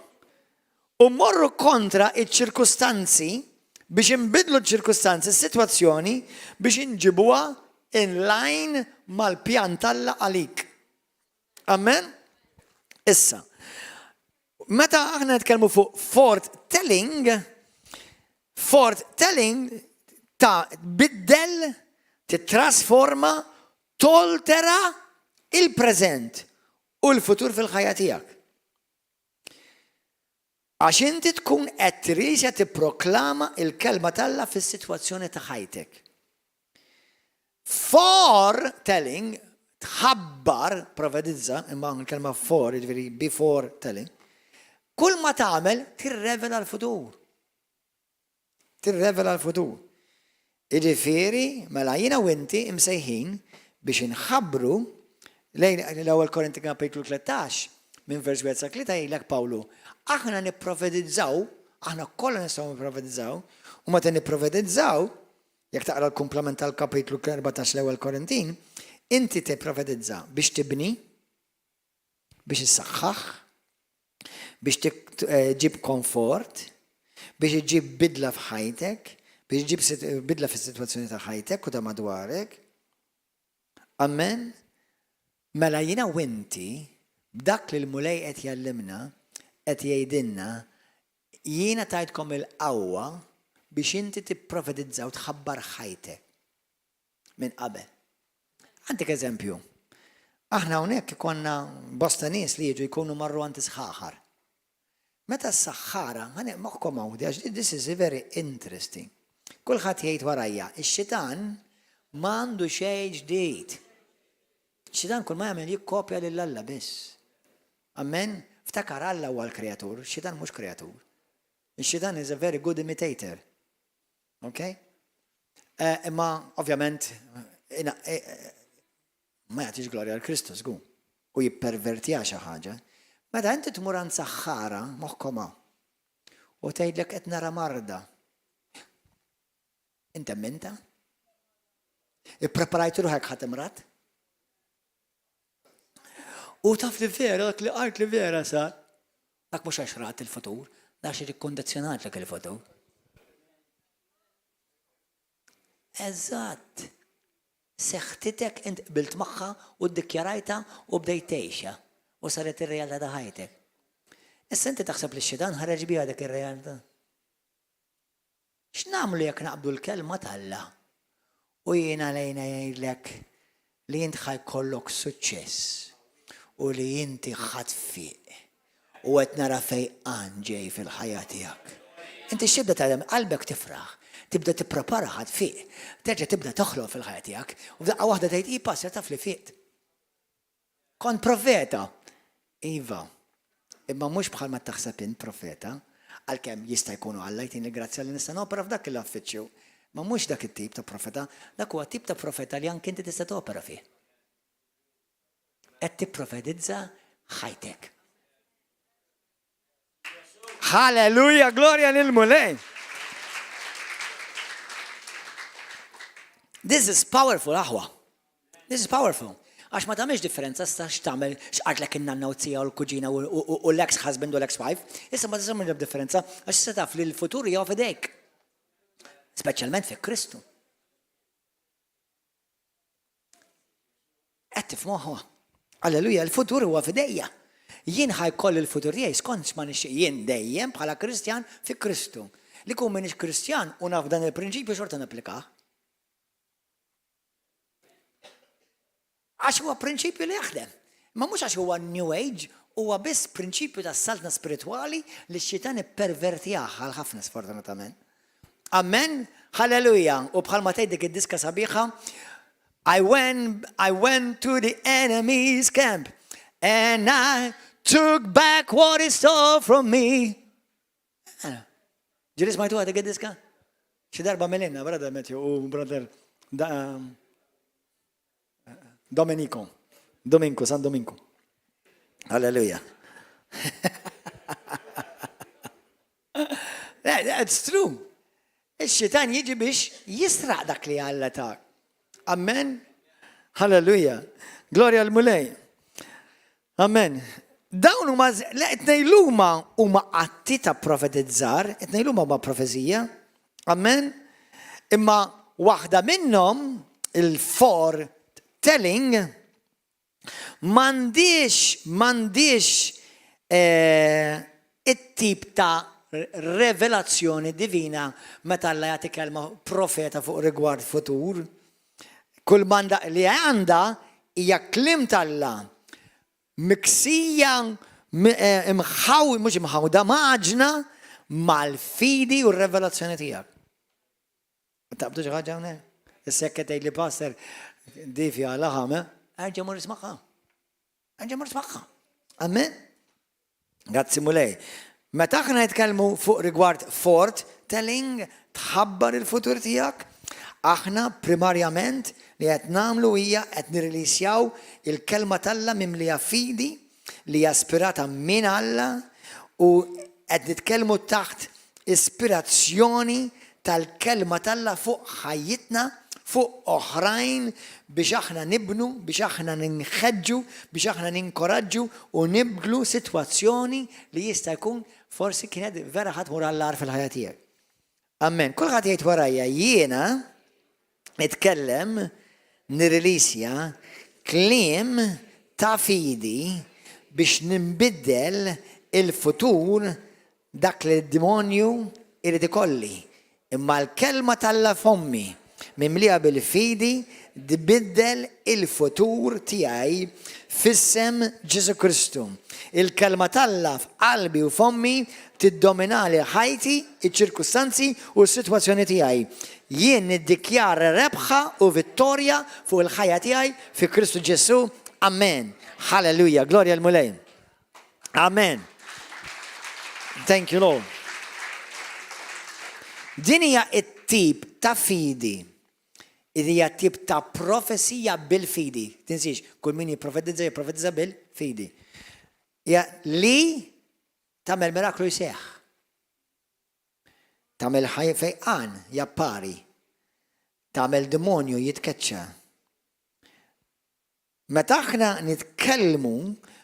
u mmorru kontra iċ-ċirkustanzi biex inbidlu ċ-ċirkustanzi, s-sitwazzjoni biex inġibuha in line mal-pjan talla għalik. Amen? Issa. Meta aħna nitkellmu fuq foretelling ta' biddel, titrasforma, toltera il-preżent u l-futur fil-ħajja tiegħek. Għax inti tkun qed trisja tipproklama il-kelma talla fis-sitwazzjoni ta' ħajtek. Foretelling tħabbar, profetizza, imma il-kelma for, jiġifieri before telling, kull ma tagħmel tirrevela l-futur. Tirrevela l-futur. Jiġifieri mela jiena u inti imsejħin biex inħabbru l-ewwel Korinti kapitlu 13 minn vers 1 sa 3 jgħidlek Pawlu, aħna nipprofetizzaw, aħna kollha nistgħu nipprofetizzaw, u meta nipprofetizzaw, jekk taqra l-komplement tal-kapitlu 14 l-ewwel Korintin, inti tipprofetizza biex tibni, biex issaħħaħ, biex tġib komfort, biex iġib bidla f'ħajtek, biex iġib bidla fis-sitwazzjoni ta' ħajtek u ta' madwarek. Amen? Mela jiena u inti, b'dak li l-mulej qed jallimna, qed jgħidilna, jiena tajtkom il-qawwa biex inti tipprofetizza u tħabbar ħajtek minn qabel. Għandek eżempju, aħna hawnhekk konna bosta nies li jiġu jkunu marru għand isħaħar. Meta s-saħħara, moħħkom hawn, this is very interesting. Kulħadd jgħid warajja, ix-xitan m'għandu xejn ġdid. Ix-xitan kull ma jagħmel jikkopja lil Alla biss. Amen? Ftakar Alla huwa l-kreatur, ix-xitan mhux kreatur. Ix-xitan is a very good imitator. Okay? Imma ovvjament ma jagħtix glorja għal Kristus gu u jippervertija xi ħaġa. Meta inti tmur għand saħħara moħħkom u tgħidlek qed nara marda. Inti minta? Ippreparajt ruħek ħadd imrat? U taf li vera, dak li qalt li vera sar. Dak mhux għax rat il-futur, dak xi ikkondizzjonat lek il-futur. Eżatt. Seħħtitek int qbilt magħha u ddikjarajta u bdejt tgħixha. U saret ir-realtà ta' ħajtek. Issa inti taħseb li x-xitan ħareġ biha dik ir-realtà. X'nagħmlu jekk naqbdu l-kelma talla u jiena lejna jgħidlek li int ħajkollok suċċess u li inti ħadd u qed nara fejqan ġej fil-ħajja tiegħek. Inti x'tibda tagħmel qalbek tifraħ, tibda tipprepara ħadd fiq, terġa' tibda toħloq fil-ħajja tiegħek u f'daqqa waħda tgħid passer taf li fiq. Kont profeta. Iva, imma mhux bħalma taħseb int profeta, għalkemm jista' jkunu Alla jtini grazzja li nista' nopera f'dak il affiċċju. Ma mhux dak it-tip ta' profeta, dak huwa tip ta' profeta li anke inti tista' topera fih. Qed tipprofetizza ħajtek. Halleluja, glorja lil mulej. This is powerful, aħwa. This is powerful. Għax ma tagħmilx differenza sta x'tagħmel x'qartlek in-nanna u t-tija u l-kuġina u l-ex husband u l-ex wife, issa ma tagħmel differenza għax issa taf li l-futur hija f'idejk. Speċjalment fi Kristu. Qed tifhmuha. Alleluja, l-futur huwa f'idejja. Jien ħajkoll il-futur tiegħi skont ma nixtieq jien dejjem bħala Kristjan fi Kristu. Li kun m'iniex Kristjan u naf dan il-prinċipju xorta napplikah. Għax huwa prinċipju li jaħdem. Ma mhux għax huwa New Age, huwa biss prinċipju ta' saltna spirituali li x-xitan ippervertijah għal ħafna sfortunatament. Amen? Halleluja. U bħalma tgħid dik id-diska sabiħa, I went to the enemy's camp and I took back what he stole from me. Ġiri smajtuha dik id-diska? Xi darba mill-inna, brother Matthew u brother Domenico, San Domenico. Alleluja. That's true. Ix-xitan jiġi biex jisraq dak li Alla tak. Amen. Halleluja. Gloria l-mulej. Amen. Dawn huma etnejluma huma atti ta' profetizzar, etnejluma huma profezija. Amen. Imma waħda minnhom il-foretelling m'għandix it-tip ta' revelazzjoni divina meta Alla jagħti kelma profeta fuq rigward futur. Kull manda li għandha hija kliem tal-Alla miksija mhux imħawda maġna mal-fidi u r-revelazzjoni tiegħek. Taqbdu xi ħaġa hawnhekk? Is-sekk tgħid li pastor difi għal ħame, erġa' mur ismaqha. Erġa' mur ismaqha. Amen? Grazzi mulej. Meta aħna nitkellmu fuq rigward foretelling tħabbar il-futur tiegħek, aħna primarjament li qed nagħmlu hija qed nirrilisjaw il-kelma tal-Alla mimlija fidi li hija ispirata minn Alla u qed nitkellmu taħt ispirazzjoni tal-kelma tal-Alla fuq ħajjitna, fuq oħrajn biex aħna nibnu, biex aħna ninħeġġu, biex aħna ninkoraġġu u nibdlu sitwazzjoni li jista' jkun forsi kienet vera ħadd mur allar fil-ħajja tiegħek. Amen. Kulħadd jgħid warajja jiena nitkellem nirrilisja kliem ta' fidi biex nimbiddel il-futur dak li d-demonju irid ikolli. Imma l-kelma tal-Alla fommi mimlija bil-fidi dibiddel il-futur tiegħi fis-sem Ġesu Kristu. Il-kelma tal-Alla f'qalbi u fommi tiddominali ħajti, iċ-ċirkustanzi u s-sitwazzjoni tiegħi. Jien niddikjara rebħa u vittorja fuq il-ħajja tiegħi fi Kristu Ġesu. Amen. Halleluja. Gloria l-mulej. Amen. Thank you, Lord. Din hija t-tip ta' fidi. Hija t-tip ta' profesija bil-fidi. Tinsiex, kull min jipprofetizza bil-fidi. Hija li tagħmel miraklu jseħħ. Tagħmel fejqan jappari. Tagħmel demonju jitkeċċa. Meta aħna nitkellmu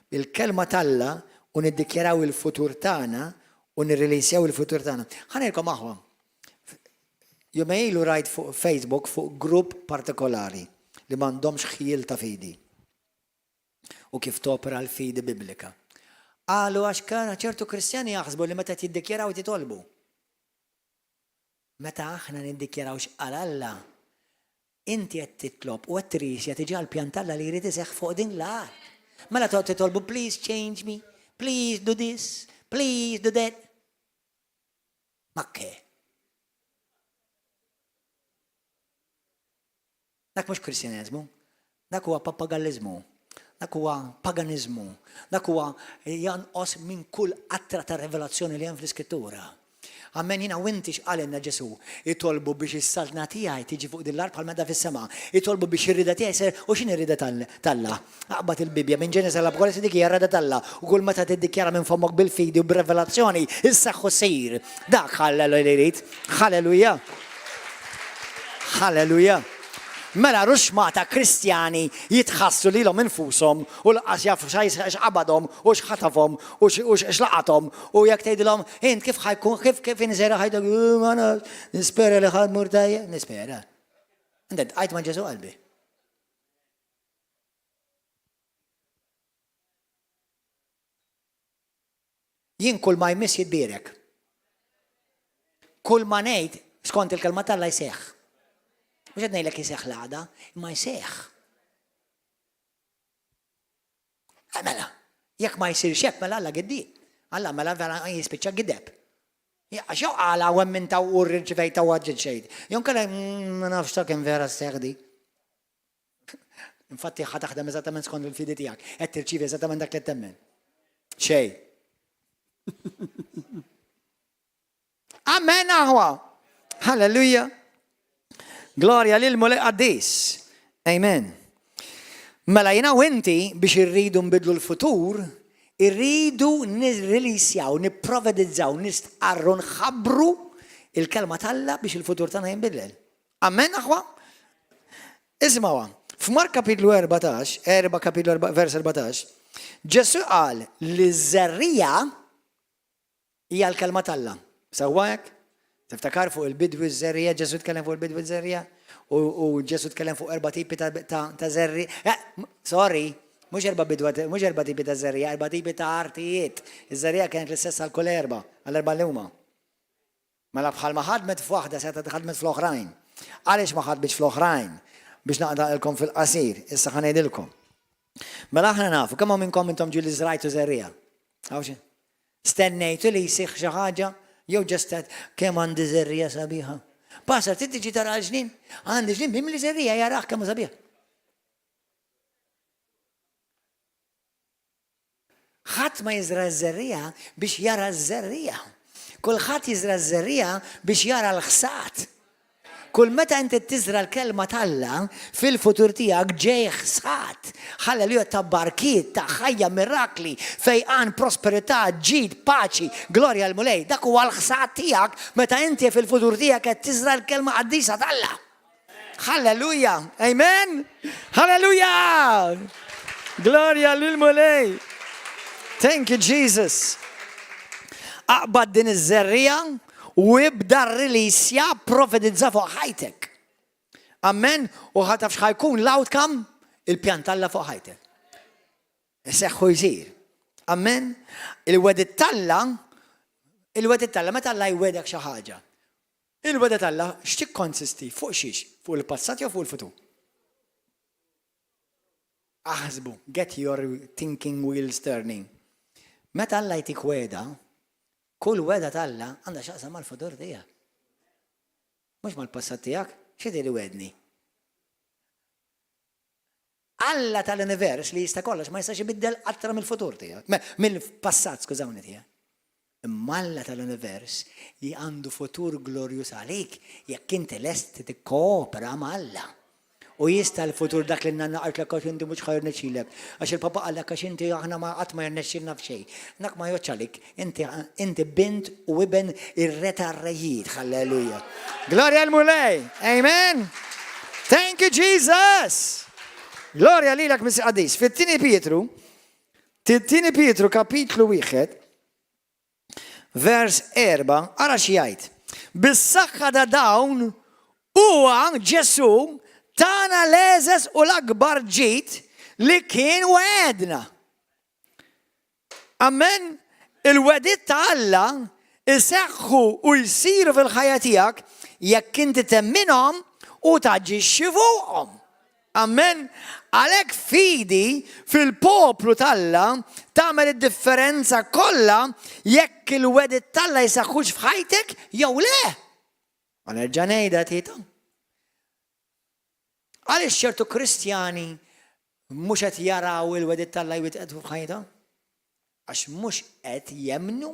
bil-kelma tal-Alla u niddikjaraw il-futur tagħna u nirrilisjaw il-futur tagħna. Ħanilkom aħwa. Jumejlu rajt fuq Facebook fuq grupp partikolari li m'għandhomx ħiel ta' fidi. U kif topera l-fidi biblika. Qalu għax kana ċertu Kristjani jaħsbu li meta jiddikjaraw titolbu. Meta aħna niddikjaraw x'qal Alla, inti qed titlob u qed trisja tiġi għall-pjan tal-Alla li jrid iseħħ fuq din l-art. Mela toqgħod titolbu, please change me, please do this, please do that. Makke. Dak mhux Kristjaneżmu, dak huwa pappagallizmu, dak huwa paganizmu, dak huwa janqos minn kull qattra ta' revelazzjoni li hemm fl-Iskrittura. Amen, jina wintix għalenna Ġesu, jitolbu biex is-saltna tiegħi tiġi fuq dil-art bħal medda fis-sema, jitolbu biex ir-rida tiegħi ser u x'inhi rida tal-Alla. Aqbad il-Bibja minn Ġenesis l-Apokalissi dik hija rida tal-Alla u kull meta tiddikjara minn fomok bil-fidi u b'revelazzjoni issaħħu sir. Dak ħalleluja li jrid. Halleluja. Halleluja. Mela ruxma ta' Kristjani jitħassu lilhom infushom u laqas jafu x'qabadhom u x'ħatafhom u x'laqathom u jekk tgħidilhom int kif ħajkun kif inżera ħajdok ma nispera li ħadd mur tajjeb, nispera. Inti qajt ma' Ġesu qalbi. Jien kull ma jmiss jitbierek. Kull ma ngħid skont il-kelma tal-Alla jseħħ. Mux għedna jilek jiseħ l-għada, imma jiseħ. Mela, jek ma jisir xep, mela Alla għeddi. Alla mela vera jispiċċa għideb. Xaw għala għemmin ta' u rġivej ta' għadġid xejd. Jon kalla ma nafx ta' kem vera s-seħdi. Infatti ħataħdem eżattament skont il-fidi tijak. Għed tirċivi eżattament dak li temmen. Xej. Amen aħwa. Halleluja. Gloria lil mulej għaddis. Amen. Mela jina u inti biex irridu nbidlu l-futur, irridu nirrilisjaw, nipprovedizzaw, nistqarru, nħabbru il-kelma talla biex il-futur tagħna jinbidel. Amen, aħwa? Ismawa, f'Mark kapitlu 14, kapitlu vers 14, Ġesu qal li żerrija hija l-kelma talla. Sewwek? Tiftakar fuq il-bidwi żerrija, Ġesu tkellem fuq il-bidwi żerrija u Ġesu tkellem fuq 4 tipi ta' żerri. Sorry, mhux 4 tipi ta' żerrija, 4 tipi ta' artijiet. Iż-żerrija kienet l-istess għal kull għall-erba' li huma. Mela bħal ma ħadmet f'waħda se ħadmet fl-oħrajn. Għaliex ma ħadmitx fl-oħrajn biex naqdaqilkom fil-qasir, issa ħanejdilkom. Mela aħna nafu, kemm minnkom intom ġieli żrajtu żerrija? Għawxin? Stennejtu li jsih xi ħaġa jew ġestet kemm għandi żerrija sabiħa. Pasar tiġi tara ġnien, għandi ġnien mimli żerrija jaraħ kemm sabiħ. Ħadd ma jiżra ż-żerrija biex jara ż-żerrija. Kulħadd jiżra ż-żerrija biex jara l-ħsat. Kull meta inti tiżra l-kelma talla fil-futur tiegħek ġej ħsat. Halleluja ta' barkiet, ta' ħajja mirakli, fejqan prosperità, ġid, paċi, glorja l-mulej. Dak huwa l-ħsat tiegħek meta inti fil-futur tiegħek qed tiżra l-kelma qaddisa talla. Halleluja. Amen. Halleluja. Glorja lil-mulej. Thank you, Jesus. Aqbad din iż-żerrija u ibda r-rilisja profetizza fuq ħajtek. Amen. U ħataf x'ħajkun l-outcome il-pjan talla fuq ħajtek. Seħħu jsir. Amen. Il-wedit talla meta Alla jwedek xi ħaġa. Il-wedit talla x'tikkonsisti fuq xiex? Fuq il-passat jew fuq il-futur? Aħsbu, get your thinking wheels turning. Meta Alla jtik weda, kull weda talla għandha x'aqsam mal-futur tiegħek. Mhux mal-passat tiegħek, x'idi li wedni. Alla tal-univers li jista' kollox ma jistax ibiddel qattra mill-futur tiegħek, mill-passat skużawni tiegħek. Imma Alla tal-univers li għandu futur glorjuż għalik jekk inti lest tikkoopera ma' Alla. U jista l-futur dak li nannaqart l għax inti mhux ħajr nexxilek. Għax il-papa qallek għax inti aħna ma qatt ma jirnexxilna f'xejn. Nak ma joċċalik, inti bint u iben ir-reta r-rejjid. Halleluja. Gloria l-mulej. Amen. Thank you, Jesus. Gloria lilek Mr. Qadis. Fit-tieni Pietru kapitlu 1 vers 4 ara xi jgħid. Bis-saħħa ta' dawn huwa Ġesu tana l-eżes u l-akbar ġid li kien wedna. Amen. Il-wedit ta' Alla iseħħu u jsiru fil-ħajja tiegħek jekk inti temminhom u taġixxi fuqhom. Amen. Għalhekk fidi fil-poplu talla tagħmel id-differenza kollha jekk il-wedit talla jseħħux f'ħajtek jew le. Ma nerġa' ngħidha tita. Għaliex ċertu Kristjani mhux qed jaraw il-wedit talla jwitqed f'ħajta? Għax mhux qed jemmnu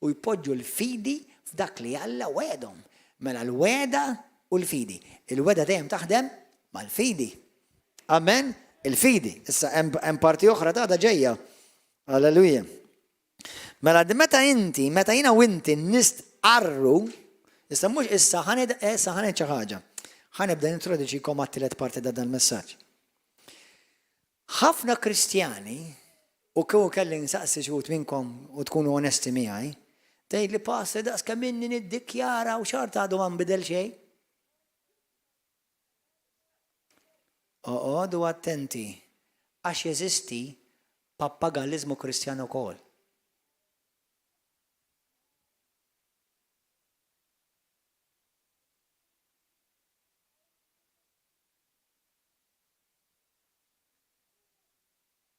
u jpoġġu l-fidi f'dak li Alla wedhom. Mela l-weda u l-fidi. Il-weda dejjem taħdem mal-fidi. Amen? Il-fidi. Issa hemm parti oħra ta' ġejja. Alleluja. Mela meta jiena u inti nistqarru, issa mhux issa ħaned xi ħaġa. Ħanibda nintroduċikom għat-tielet parti ta' dan il-messaġġ. Ħafna Kristjani, u kieku kelli nsaqsi xi wħud minnkom u tkunu onesti miegħi, tgħid li pastor daqs kemm inni niddikjara u xorta għadu ma nbidel xejn. Oqgħodu attenti għax jeżisti pappagalizmu Kristjan ukoll.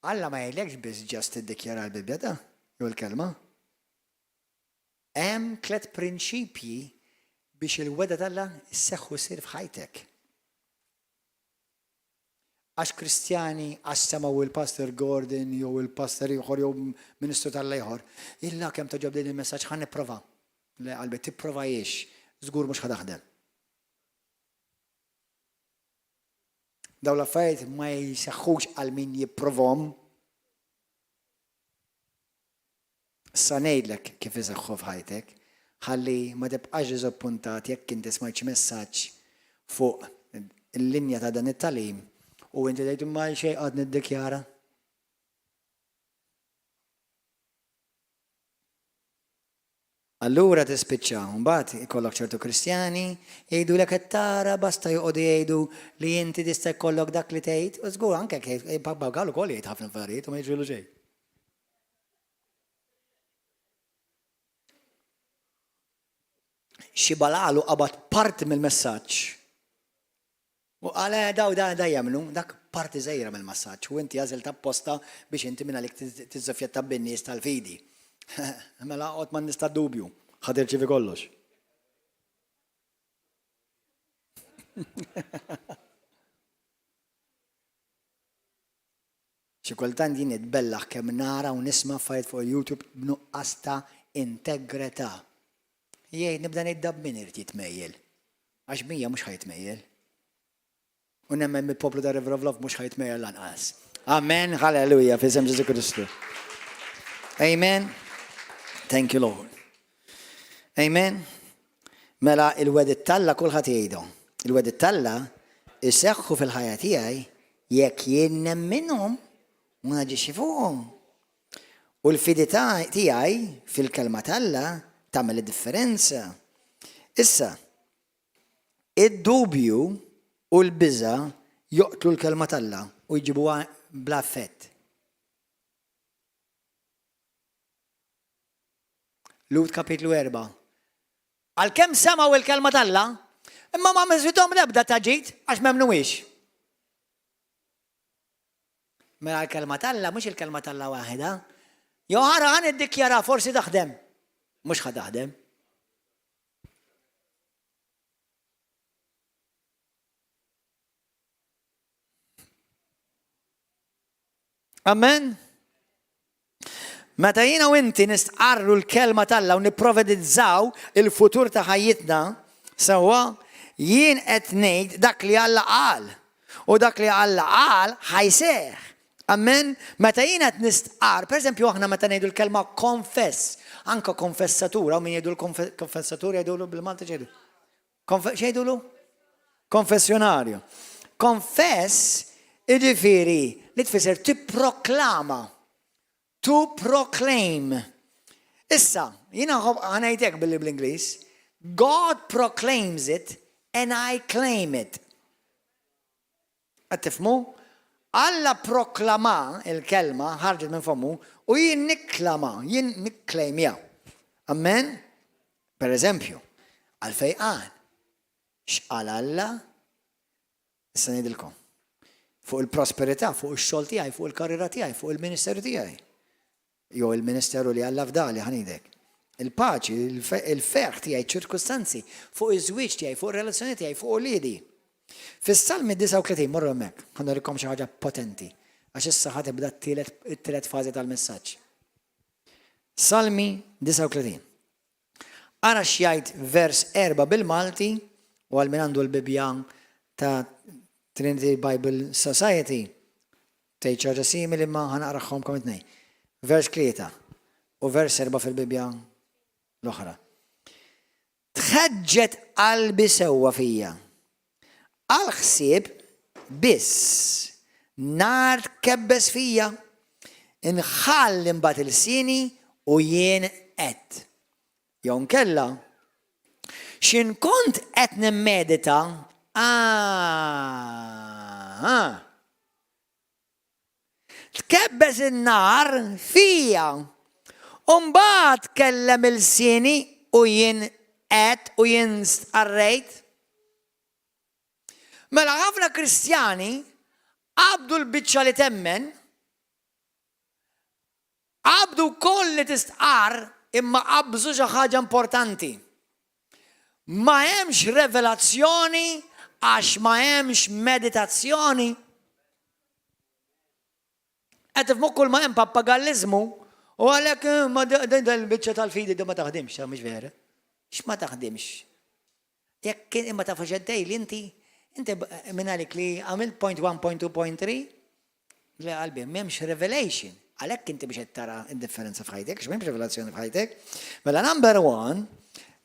Alla ma jgħidlekx biss ġast tiddikjara l-Bibja ta' jew l-kelma. Hemm 3 prinċipji biex il-weda talla jseħħu jsir f'ħajtek. Għax Kristjani għax semaw il-Pastor Gordon jew il-Pastor ieħor jew Ministru talla ieħor, illa kemm toġob din il-messaġġ ħan nipprova. Le qalbi tipprovajiex, żgur mhux ħadaħdem. Daw l-affarijiet ma jseħħux għal min jipprovhom. Issa ngħidlek kif iseħħu f'ħajtek, ħalli ma tibqax diżappuntat jekk inti smajtx messaġġ fuq il-linja ta' dan it-talim u inti tgħid ma xejn qed niddikjara. Allura tispiċċa, mbagħad ikollok ċertu Kristjani jgħidulek qed tara basta joqogħdu jgħidu li inti tista' jkollok dak li tgħid, u żgur anke Babbagallu ukoll jgħid ħafna affarijiet u ma jiġrilu xejn. Xi balalu qabad parti mill-messaġġ. U għala daw da jagħmlu dak parti żgħira mill-messaġġ u inti għażel tapposta biex inti minn għalik tiżżoffjetta bin-nies tal-fidi. Mela qod ma nista' dubju, ħad irċievi kollox. Xi kultant jien nitbellaħ kemm nara u nisma' affarijiet fuq YouTube b'nuqqas ta' integrità. Jgħid nibda ngħid min irid jitmejjel. Għax mija mhux ħajtmejjel. U nemmen mill-poplu ta' River of Love mhux ħajtmejjel lanqas. Amen, halleluja, f'isem Ġesu Kristu. Amen. Thank you, Lord. Amen. Mela il-wedit talla kulħadd jgħidu. Il-wedit talla iseħħu fil-ħajja tiegħi jekk jien nemminhom u naġixxi fuqhom. U l-fidità tiegħi fil-kelma talla tagħmel id-differenza. Issa, id-dubju u l-biża' joqtlu l-kelma talla u jġibuha bla effett. Lut kapitlu 4. Għalkemm semaw il-kelma talla, imma ma miżwithom l-ebda taġid għax m'hemmnuhiex. Mela l-kelma talla mhux il-kelma talla waħda. Jew ħara ħan iddikjara forsi taħdem. Mhux ħa taħdem. Amen. Meta jiena u inti nistqarru l-kelma talla u nipprovedizzaw il-futur ta' ħajjitna sewwa, jien qed ngħid dak li Alla qal. U dak li Alla qal ħajseħ. Amen. Meta jiena qed nistqar, pereżempju aħna meta ngħidu l-kelma konfess, anke konfessatura, u min jgħidu l-konfessatura jgħidulu bil-Malti x'jgħidu? X'jgħidulu? Konfessjonarju. Confess jiġifieri li tfisser tipproklama. To proclaim. Issa, jina ħanajtek bil-Inglis, God proclaims it and I claim it. Għattifmu? Alla proklama il-kelma ħarġet minn famu u jien niklama, jien nikklejmja. Amen? Per eżempju, għal-fejqan, x'qal Alla? Issa ngħidilkom. Fuq il-prosperità, fuq ix-xogħol tiegħi, fuq il-karriera tiegħi, fuq il-ministeru tiegħi. Jew il-ministeru li Alla fdali ħanidek. Il-paċi, il-ferħ tiegħi, ċirkustanzi, fuq iż-żwieġ tiegħi, fuq ir-relazzjoni tiegħi, fuq uliedi. Fis-Salmi 39 morru hemmhekk, ħanurikom xi ħaġa potenti, għax issa ħad tibda t-tielet fażi tal-messaġġ. Salmi 39. Ara x'jgħid vers 4 bil-Malti u għal min għandu l-Bibja ta' Trinity Bible Society tgħid ħaġa simili ma ħanaqrahom it-tnejn. Vers 3 u vers 4 fil-Bibja l-oħra. Tħeġġet qalbi sewwa fija. Għal-ħsieb biss nar tkebbes fija, inħall imbagħad il-sini u jien qed. Jew nkella x'in kont qed nimmedita tkebbes in-nar fija. U mbagħad kellem il-sini u jien qed u jien stqarrejt. Mela ħafna Kristjani qabdu l-biċċa li temmen, qabdu wkoll li tistqar imma qabżu xi ħaġa importanti. Ma hemmx revelazzjoni għax ma hemmx meditazzjoni. Qed tifhmu kull ma hemm pappagallizmu u għalhekk ma din il-biċċa tal-fidi ma taħdimx, mhix vera. X'ma taħdimx. Jekk imma taf xeddej li inti minn għalik li għamil point 1, point 2, point 3, li għalbi, memx revelation. Għalhekk inti biex tara d-differenza f'ħajtek, x'mhemmx rivelazzjoni f'ħajtek. Mela number one,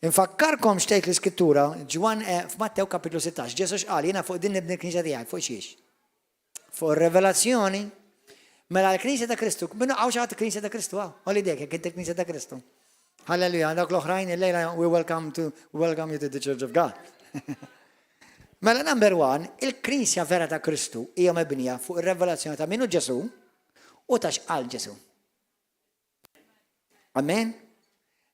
infakkarkom xtejt l-Iskrittura, ġwan f'Mattew kapitlu 16, Ġesu x'qal jiena fuq din nibni l-Knisja tiegħi, fuq xiex? Fuq ir-revelazzjoni. Mela l-Knisja ta' Kristu, minnu għaw xaħat il-Knisja ta' Kristu, għalli dek, jek inti l-Knisja ta' Kristu. Halleluja, dak l-oħrajn il-lejla, we welcome you to the Church of God. Mela number one, il-Knisja vera ta' Kristu hija mebnija fuq ir-revelazzjoni ta' minnu Ġesu u ta' x'qal Ġesu. Amen?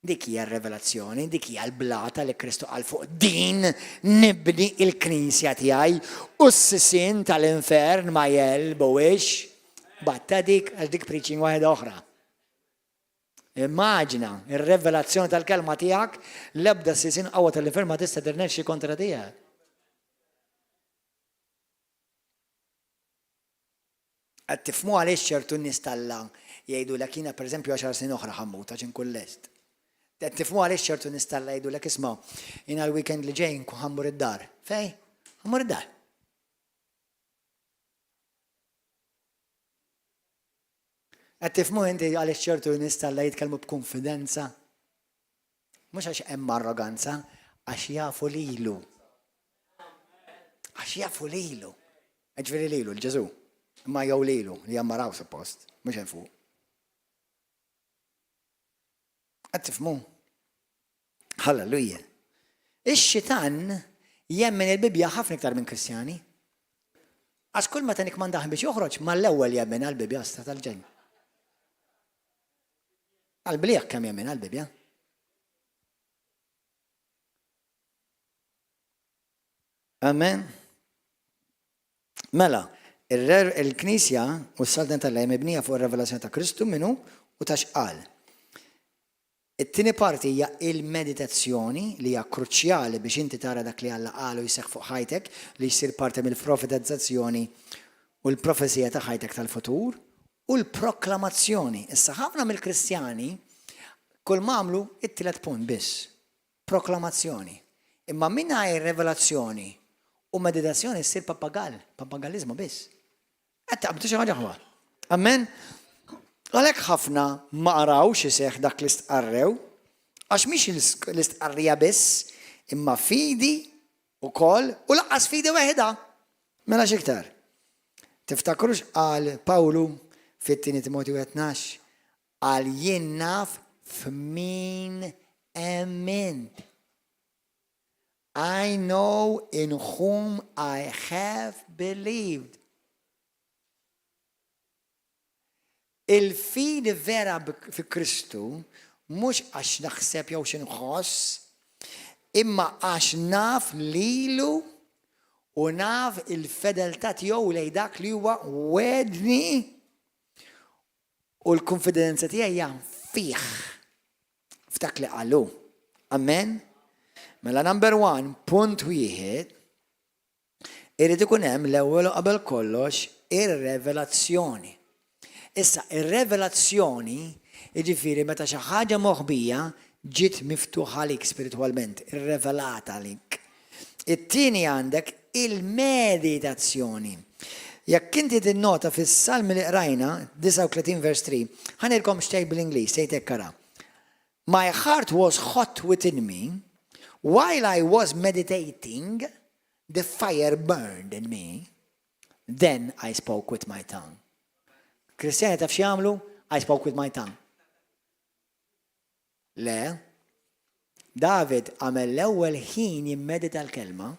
Dik hija r-revelazzjoni, dik hija l-blata li Kristu qal fuq din nibni il-Knisja tiegħi u s-sisin tal-infern ma jelbowix batta dik għal dik preaching waħda oħra. Immaġina, ir-revelazzjoni tal-kelma tiegħek l-ebda s-sisin qawwa tal-infern ma tista' tirnexxi kontra tiegħek. Għad tifmu għaliex ċertu nies Alla jgħidu l jiena pereżempju 10 snin oħra ħammut għax inkun lest. Għad tifmu għaliex ċertu nies Alla jgħidu l isma' jiena l-weekend li ġej nkun ħammur id-dar. Fej? Ħammur id-dar. Għad tifmu inti għaliex ċertu nies Alla jitkellmu b'konfidenza. Mhux għax hemm arroganza, għax jafu lilu. Għax jafu lilu. Ġifieri lilu l-Ġesu. Ma jew lilu li jammaraw suppost, mhux hemm fuq. Qed tifhmu? Halleluja. Ix-xitan jemmen il-Bibja ħafna iktar minn Kristjani. Għax kull meta nikmandaħ biex joħroġ mal-ewwel jemmen għall-Bibja sta tal-ġejn. Għall-bliegħ kemm jemmen għall-Bibja. Amen. Mela, il-Knisja u s-salden tal-lej mibnija fuq ir-revelazzjoni ta' Kristu minnu u ta' x'qal. It-tieni parti hija il-meditazzjoni li hija kruċjali biex inti tara dak li Alla qalu jseħħ fuq ħajtek li jsir parti mill-profetizzazzjoni u l-profezija ta' ħajtek tal-futur u l-proklamazzjoni. Issa ħafna mill-Kristjani kull mamlu it-tielet punt biss. Proklamazzjoni. Imma mingħajr revelazzjoni u meditazzjoni ssir papagallizmu biss. Qed taqbdu xi ħaġa ħwa. Amen? Għalhekk ħafna ma qarawx iseħħ dak li stqarrew, għax mhix l-istqarrija biss, imma fidi wkoll u laqqas fidi weħda. Mela x'iktar. Tiftakrux qal Pawlu fit-2 Timotju 12 qal jien naf f'min emmint. I know in whom I have believed. Il-fidi vera fi Kristu mhux għax naħseb jew xi nħoss, imma għax naf lilu u naf il-fedeltà tiegħu lejn dak li huwa wedni u l-konfidenza tiegħi hija fih f'dak li qalu. Amen? Mela number one, punt wieħed, irid ikun hemm l-ewwel qabel kollox ir-revelazzjoni. Issa, ir-revelazzjoni, jiġifieri meta xi ħaġa moħbija ġiet miftuħa lik spiritwalment, irrevelata lik. It-tieni għandek il-meditazzjoni. Jekk inti tinnota fis-Salmi li qrajna 39 vers 3, ħanilkom xtej bl-Ingliż, sejtek kara. My heart was hot within me, while I was meditating, the fire burned in me. Then I spoke with my tongue. Kristjani taf x'jagħmlu? I spoke with my tongue. Le, David għamel l-ewwel ħin jimmedita l-kelma,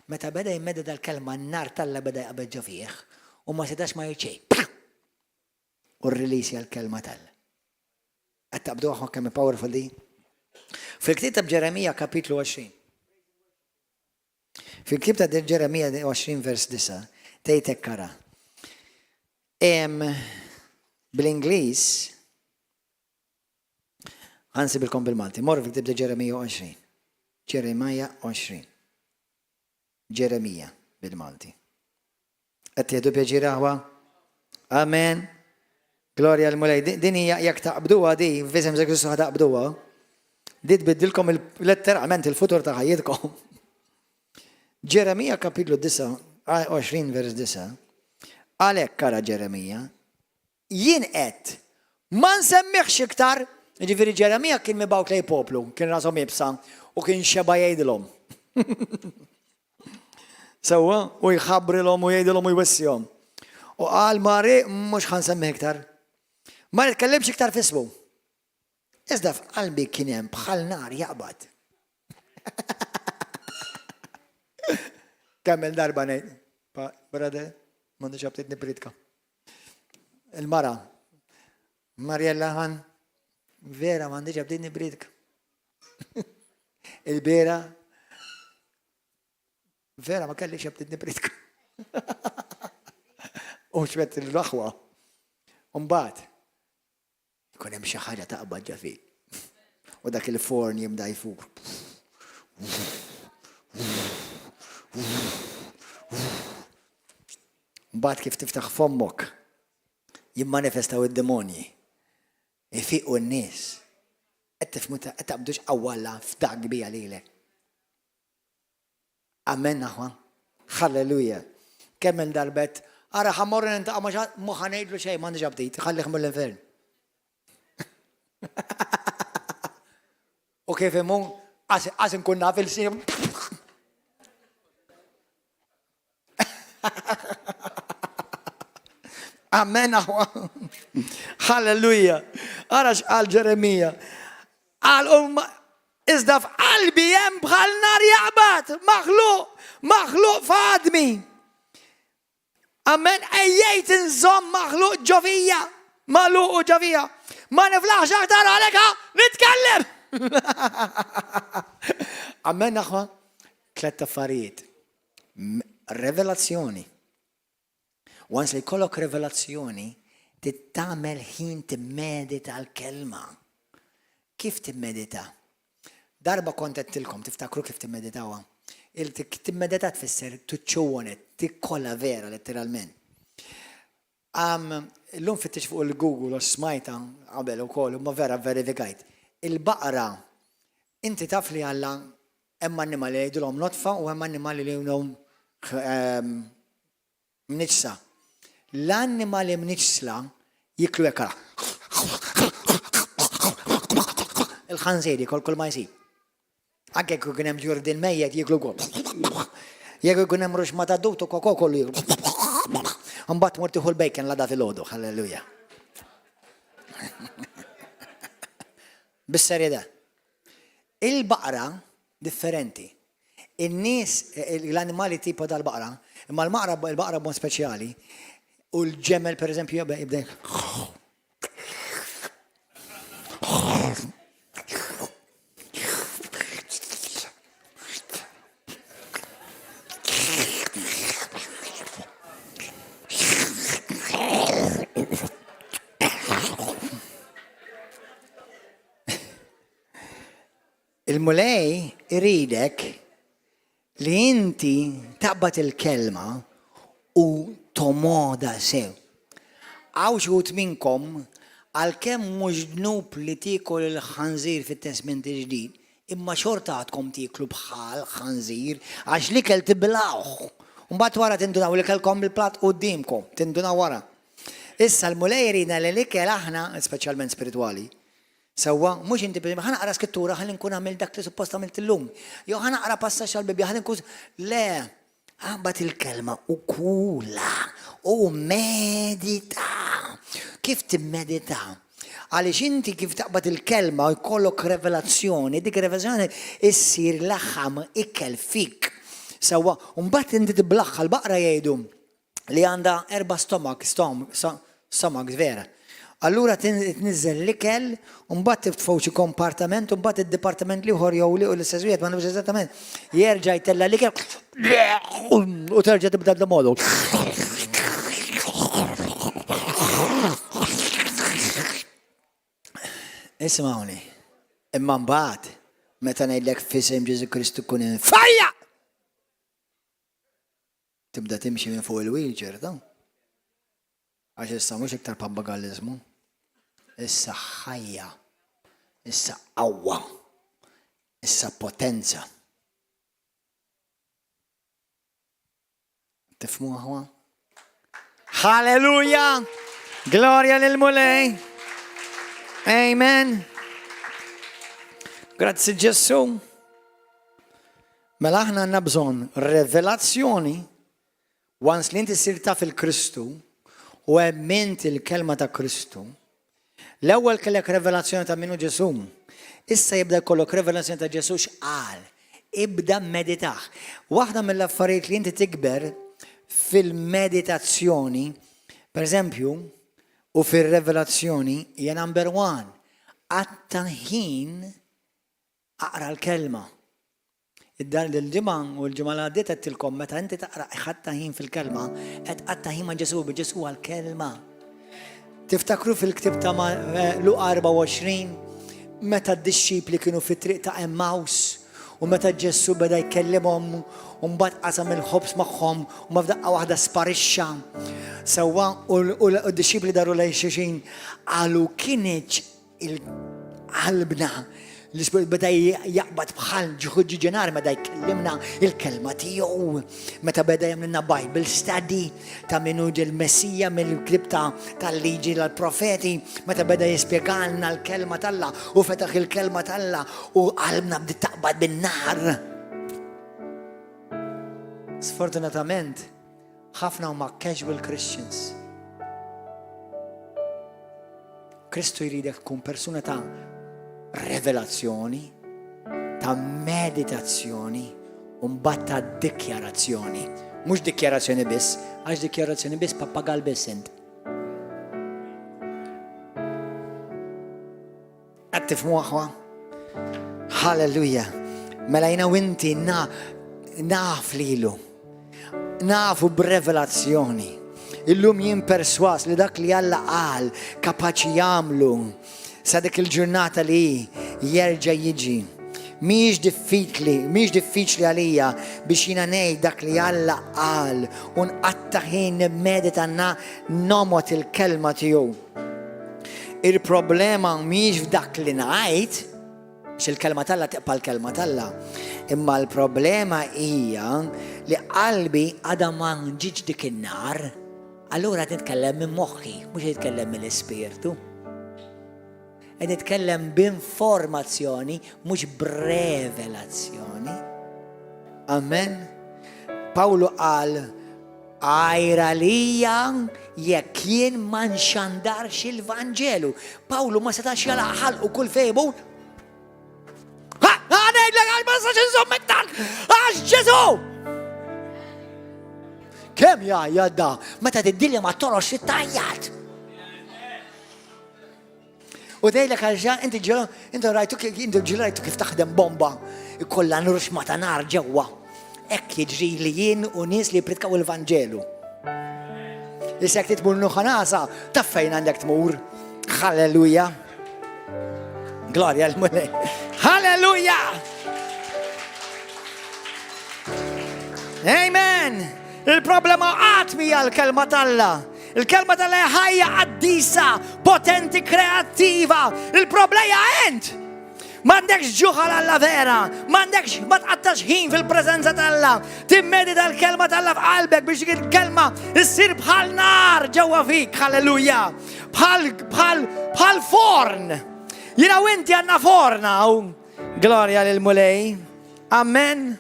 meta beda jimmedita l-kelma n-nar Alla beda jqabbeġġa fih u ma setax ma jirċej. U rreleasja l-kelma Alla. Qed taqbdu aħwa kemm powerful di? Fil-ktieb ta' Ġeremija kapitlu 20. Fil-ktieb ta' Ġeremija 20 vers 9 tgħidlek kara. Bil-Ingliż ħansibilkom bil-Malti. Morru fil-ktieb ta' Ġeremija 20. Ġeremija 20. Ġeremija bil-Malti. Qed tieħdu pjaċir aħwa? Amen. Glorja l-mulej. Din hija jekk taqbduha di, f'isem Ġesu Kristu taqbduha. Di tbiddilkom letteralment il-futur ta' ħajjitkom. Ġeremija kapitlu 9, 20 vers 9. Għalhekk kara Ġeremija, jien qed ma nsemmiħx iktar, ġifieri Ġeremija kien mibgħut lej poplu, kien rashom jibsa u kien xeba jgħidilhom. Sewwa u jħabbrilhom u jgħidilhom u jwissihom. U qal Mari mhux ħansemmiħ iktar. Ma nitkellimx iktar f'ismu. Iżda f'qalbi kien hemm bħal nar jaqbad. Kemm il-darba ngħid, brother, m'għandix abtit nibridka. Il-mara, Marjella ħan, vera m'għandix abtit nibridka. Il-bera, vera ma kellix abtit nibridka. U xbet il-raħwa. Mbagħad ikun hemm xi ħaġa taqbad ġa fik. U dak il-forn jibda jfur. Mbagħad kif tiftaħ fommok jimmanifestaw id-demonji. Ifiqu n-nies. Qed tifhmu qed taqbdux qawwalla f'daq kbira lilek. Amen aħwa. Halleluja. Kemm il-darbet ara ħammorru nintaqa' ma ħanejdlu xejn m'għandix abdit, ħallih mill-infern. U kif immu għas nkun naf il-sim. Amen aħwa. Halleluja. Ara x'qal Ġeremija. Qal iżda f'qalbi hemm bħal nar jaqbad, maħluq f'għadmi. Amen, ejjejt inżomm maħluq ġovija, magħluq u ġovija. Ma niflaħx aktar għalek nitkellem. Amen aħwa. 3 affarijiet. Revelazzjoni. Once li jkollok revelazzjoni, tittamel ħin timmedita l-kelma. Kif timmedita? Darba kont qedtilkom, tiftakru kif timmeditawha. Timmedita tfisser tuċċuwonet, tikkolla vera letteralment. L-lum fittix fuq il-Google u smajta qabel ukoll ma vera verifikajt. Il-baqra inti taf li Alla hemm annimali li jgħidulhom notfa u hemm annimali li jgħidulhom mniġsa. L-annimali mniġsla jiklu hekk. Il-ħanżieri kull ma jsir. Anke jekk ikun hemm ġurdin mejjed jiklu wkoll. Jekk ikun hemm ruxma ta' dut u kollu jiklu. Mbagħad tmur tieħu l-bacon la da filgħodu, halleluja. Bis-serjetà. Il-baqra differenti. In-nies l-annimali tipo tal-baqra, imma il-baqra b'mod speċjali u l-ġemel pereżempju jibda il-mulej iridek li inti taqbad il-kelma u tomoda sew. Għaw xut minnkom għal-kem mux dnub li tikol il-ħanżir fit-Testament il-ġdid, imma xorta għadkom tiklu bħal ħanżir għax li kell tiblawħ. Mbagħad wara tindunaw li kellkom il-plat qudiemkom, tindunaw wara. Issa l-mulej irina li kell aħna, speċjalment spirituali, sewwa, mhux inti ħanaqra skrittura ħalli nkun għamil dak li suppost għamilt illum. Jew ħanaqra passaġġ għall-Bibja ħalli nkun le, għabat il-kelma u kula u medita. Kif timmedita? Għaliex inti kif taqbad il-kelma u jkollok revelazzjoni, dik revelazzjoni issir laħam ikkel fik. Sewwa, mbagħad inti tiblaħħa l-baqra jgħidu li għandha 4 stomachs vera. Allura tnizzel l-ikel, mbagħad titfgħu xi kompartament, u mbagħad id-dipartiment liħor jew li l-istess wieħed ma nafx eżattament. Jerġa' jtella l-ikel u terġa' tibda d-modu. Ismawni, imma mbagħad meta ngħidlek f'isem Ġesu Kristu kun fajja! Tibda timxi minn fuq il-wheelchair da. Għax issa mhux iktar pappagallizmu. Issa ħajja, issa qawwa, issa potenza. Tifhmu aħwa? Halleluja! Gloria lil mulej. Amen. Grazzi Ġesu. Mela aħna għandna bżonn revelazzjoni once li inti sir taf il-Kristu u emmint il-kelma ta' Kristu. L-ewwel kellek revelazzjoni ta' minnu Ġesu. Issa jibda jkollok revelazzjoni ta' Ġesu x'qal. Ibda meditaħ. Waħda mill-affarijiet li inti tikber fil-meditazzjoni, per eżempju, u fil-revelazzjoni, hija number 1. Għatta ħin aqra l-kelma. Id-dar l-ġimgħa u l-ġimgħa li għaddiet għedtilkom meta inti taqra ħatta ħin fil-kelma, qed qatta ħin ma' Ġesu bi-Ġesu għall-kelma. Tiftakru fil-ktib ta' Luqa 24 meta d-disċipli kienu fit-triq ta' Emmaus u meta Ġesu beda jkellimhom u mbagħad qasam il-ħobs magħhom u ma f'daqqa waħda sparixxa. Sewwa u d-disċipli daru lejn xulxin qalu kienieċ il-qalbna l-Ispirit beda jaqbad bħal ġuħuġi ġenar meta jkellimna il-kelma tiegħu, meta beda jagħmlilna Bible study ta' minnu il-Messija mill-klib tal-liġi l-profeti, meta beda jispjegalna l-kelma talla u fetaħ il-kelma talla u qalbna bdiet taqbad bin-nar. Sfortunatament, ħafna huma casual Christians. Kristu jridek tkun persuna ta' revelazzjoni, ta' meditazzjoni u mbagħad ta' dikjarazzjoni. Mhux dikjarazzjoni biss, għax dikjarazzjoni biss pappagal biss int. Qed tifhmu aħwa? Halleluja. Mela jiena u inti naf lilu. Nafu b'revelazzjoni. Illum jien perswas li dak li Alla qal kapaċi jagħmlu sa dik il-ġurnata li jerġa' jiġi. Mhix diffiċli għalija biex jiena ngħid dak li Alla qal u nqatta' ħin nimmedita nomot il-kelma tiegħu. Il-problema mhix f'dak li ngħid biex il-kelma talla teqpa l-kelma talla. Imma l-problema hija li qalbi għadha ma nġiġ dik in-nar. Allura nitkellem minn moħħi, mhux nitkellem mill-ispirtu. Qed nitkellem b'informazzjoni, mhux b'revelazzjoni. Amen. Pawlu qal għajra lija jekk jien ma nxandarx il-Vanġelu. Pawlu ma setax jalaq ħalqu kull fejbu. Ngħidlek għal ma sax inżomm it-tal għax Ġesu! Kemm jgħadda meta tiddilli ma torox it-tajjat. U dejlek għalġa, inti rajtu kif taħdem bomba ikolla nurxma ta' nar ġewwa. Hekk jiġri li jien u nies li jpritkaw il-Vanġelu. Issa jekk titmur nuħanasa, taf fejn għandek tmur. Halleluja. Glorja l-mulej. Halleluja. Amen. Il-problema għatmi għal-kelma talla. Il-kelma talla ħajja qaddisa, potenti, kreattiva. Il-problema ent. M'għandekx ġuħal alla vera, m'għandekx ma tqattax ħin fil-preżenza talla. Timmedita l-kelma talla f'qalbek biex il-kelma issir bħal nar ġewwa fik, halleluja. Bħal forn. Jiena u inti għandna forna. Glorja lil mulej. Amen.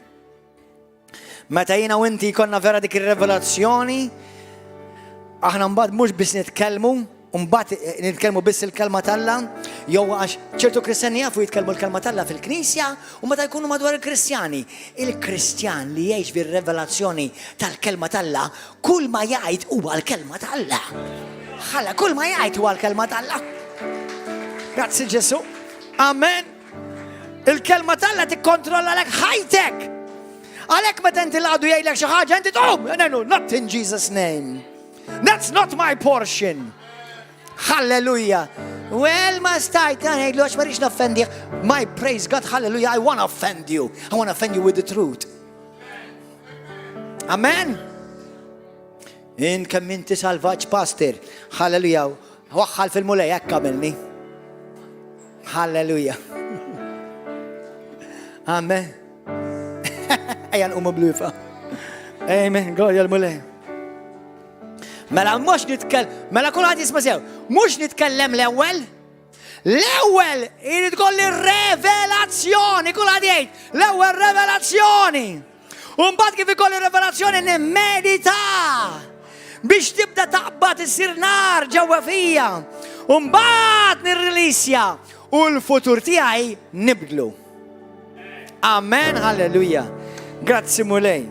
Meta jiena u inti konna vera dik ir-revelazzjoni, aħna mbagħad mhux biss nitkellmu, mbagħad nitkellmu biss il-kelma talla, jew għax ċertu Kristjani jafu jitkellmu l-kelma talla fil-Knisja u meta jkunu madwar il-Kristjani. Il-Kristjan li jgħix bir-revelazzjoni tal-kelma talla, kull ma jgħid huwa l-kelma talla. Ħalla kull ma jgħid huwa l-kelma talla. Grazzi Ġesu. Amen. Il-kelma talla tikkontrolla lek ħajtek. Għalek meta inti l-għadu jgħidlek xi ħaġa inti tqum, not in Jesus' name. That's not my portion. Hallelujah. Well, ma stajt, ngħidlu għax ma rridx noffendih. My praise God, hallelujah, I want to offend you. I want to offend you with the truth. Amen. In kemm inti salvaġġ pastor. Hallelujah. Waħħal fil-mulej hekk għamilni. Hallelujah. Amen. Ejja nqumu blufa. Amen. Glorja l-mulej. Mela mhux nitkellem, mela kulħadd jisma' sew, mhux nitkellem l-ewwel. L-ewwel irid tkolli revelazzjoni, kulħadd jgħid, l-ewwel revelazzjoni. U mbagħad kif ikolli revelazzjoni nimmedita biex tibda taqbad issir nar ġewwa fija. U mbagħad nirrilisja u l-futur tiegħi nibdlu. Amen, halleluja. Grazzi mulej.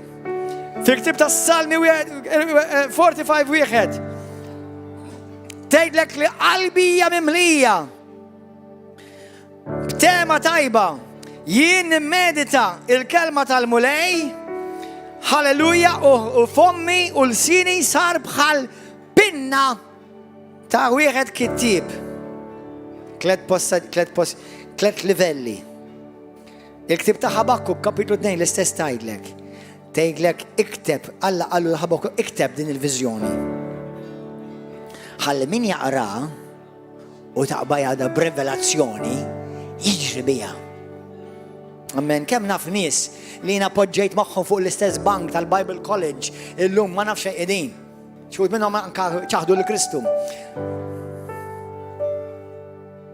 Fil-ktib tas-Salmi 45 wieħed. Tgħidlek li qalbi hija mimlija b'tema tajba. Jien nimmedita il-kelma tal-mulej, halleluja, u fommi u l-sini sar bħal pinna ta' wieħed kittib. Tlet livelli. Il-ktib ta' Ħabakkuk kapitlu 2 l-istess tgħidlek ikteb, Alla qallu l-Ħabakkuk ikteb din il-viżjoni. Ħalli min jaqra u taqbajja b'revelazzjoni jiġri biha. Amen. Kemm naf nies li jiena poġġejt magħhom fuq l-istess bank tal-Bible College illum ma nafx qegħdin. Xud minnhom anke ċaħdu l-Kristu.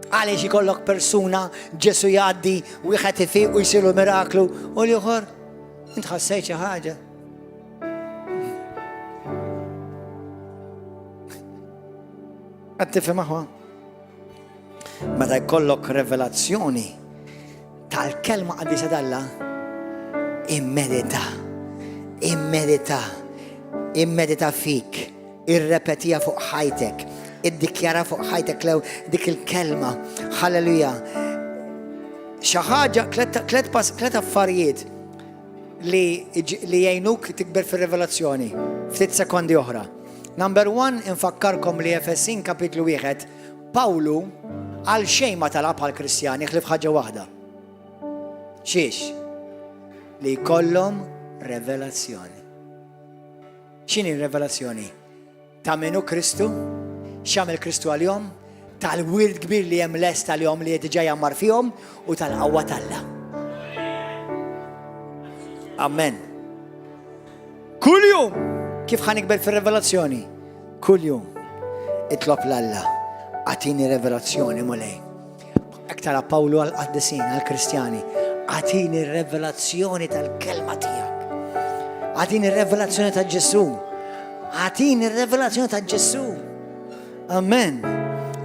Għaliex ikollok persuna Ġesu jgħaddi wieħed ifiq u jsiru miraklu u l-ieħor int ħassejt xi ħaġa. Qed tifhem aħwa? Meta jkollok revelazzjoni tal-kelma qadisa d'Alla, immedita fik, irrepetija fuq ħajtek, iddikjara fuq ħajtek lew dik il-kelma. Halleluja. Xi ħaġa tliet affarijiet li jgħinuk tikber fir-revelazzjoni ftit sekondi oħra. Number 1, infakkarkom li Efesin kapitlu 1, Pawlu għal xejn ma talab għal Kristjani ħlif ħaġa waħda. Xiex? Li jkollhom revelazzjoni. X'inhi revelazzjoni? Ta' minu Kristu, x'għamel Kristu għal-jom, tal-wirt kbir li hemm lest tal-jom li diġà jammar fihom u tal-qawwa t'Alla. Amen. Kull jum kif ħanikber fir-revelazzjoni? Kull jum itlob l-Alla għatini revelazzjoni mulej. Aktar Pawlu għal-qaddisin, għal-Kristjani, għatini revelazzjoni tal-kelma tiegħek. Għatini revelazzjoni ta' Ġesu. Għatini revelazzjoni ta' Ġesu. Amen.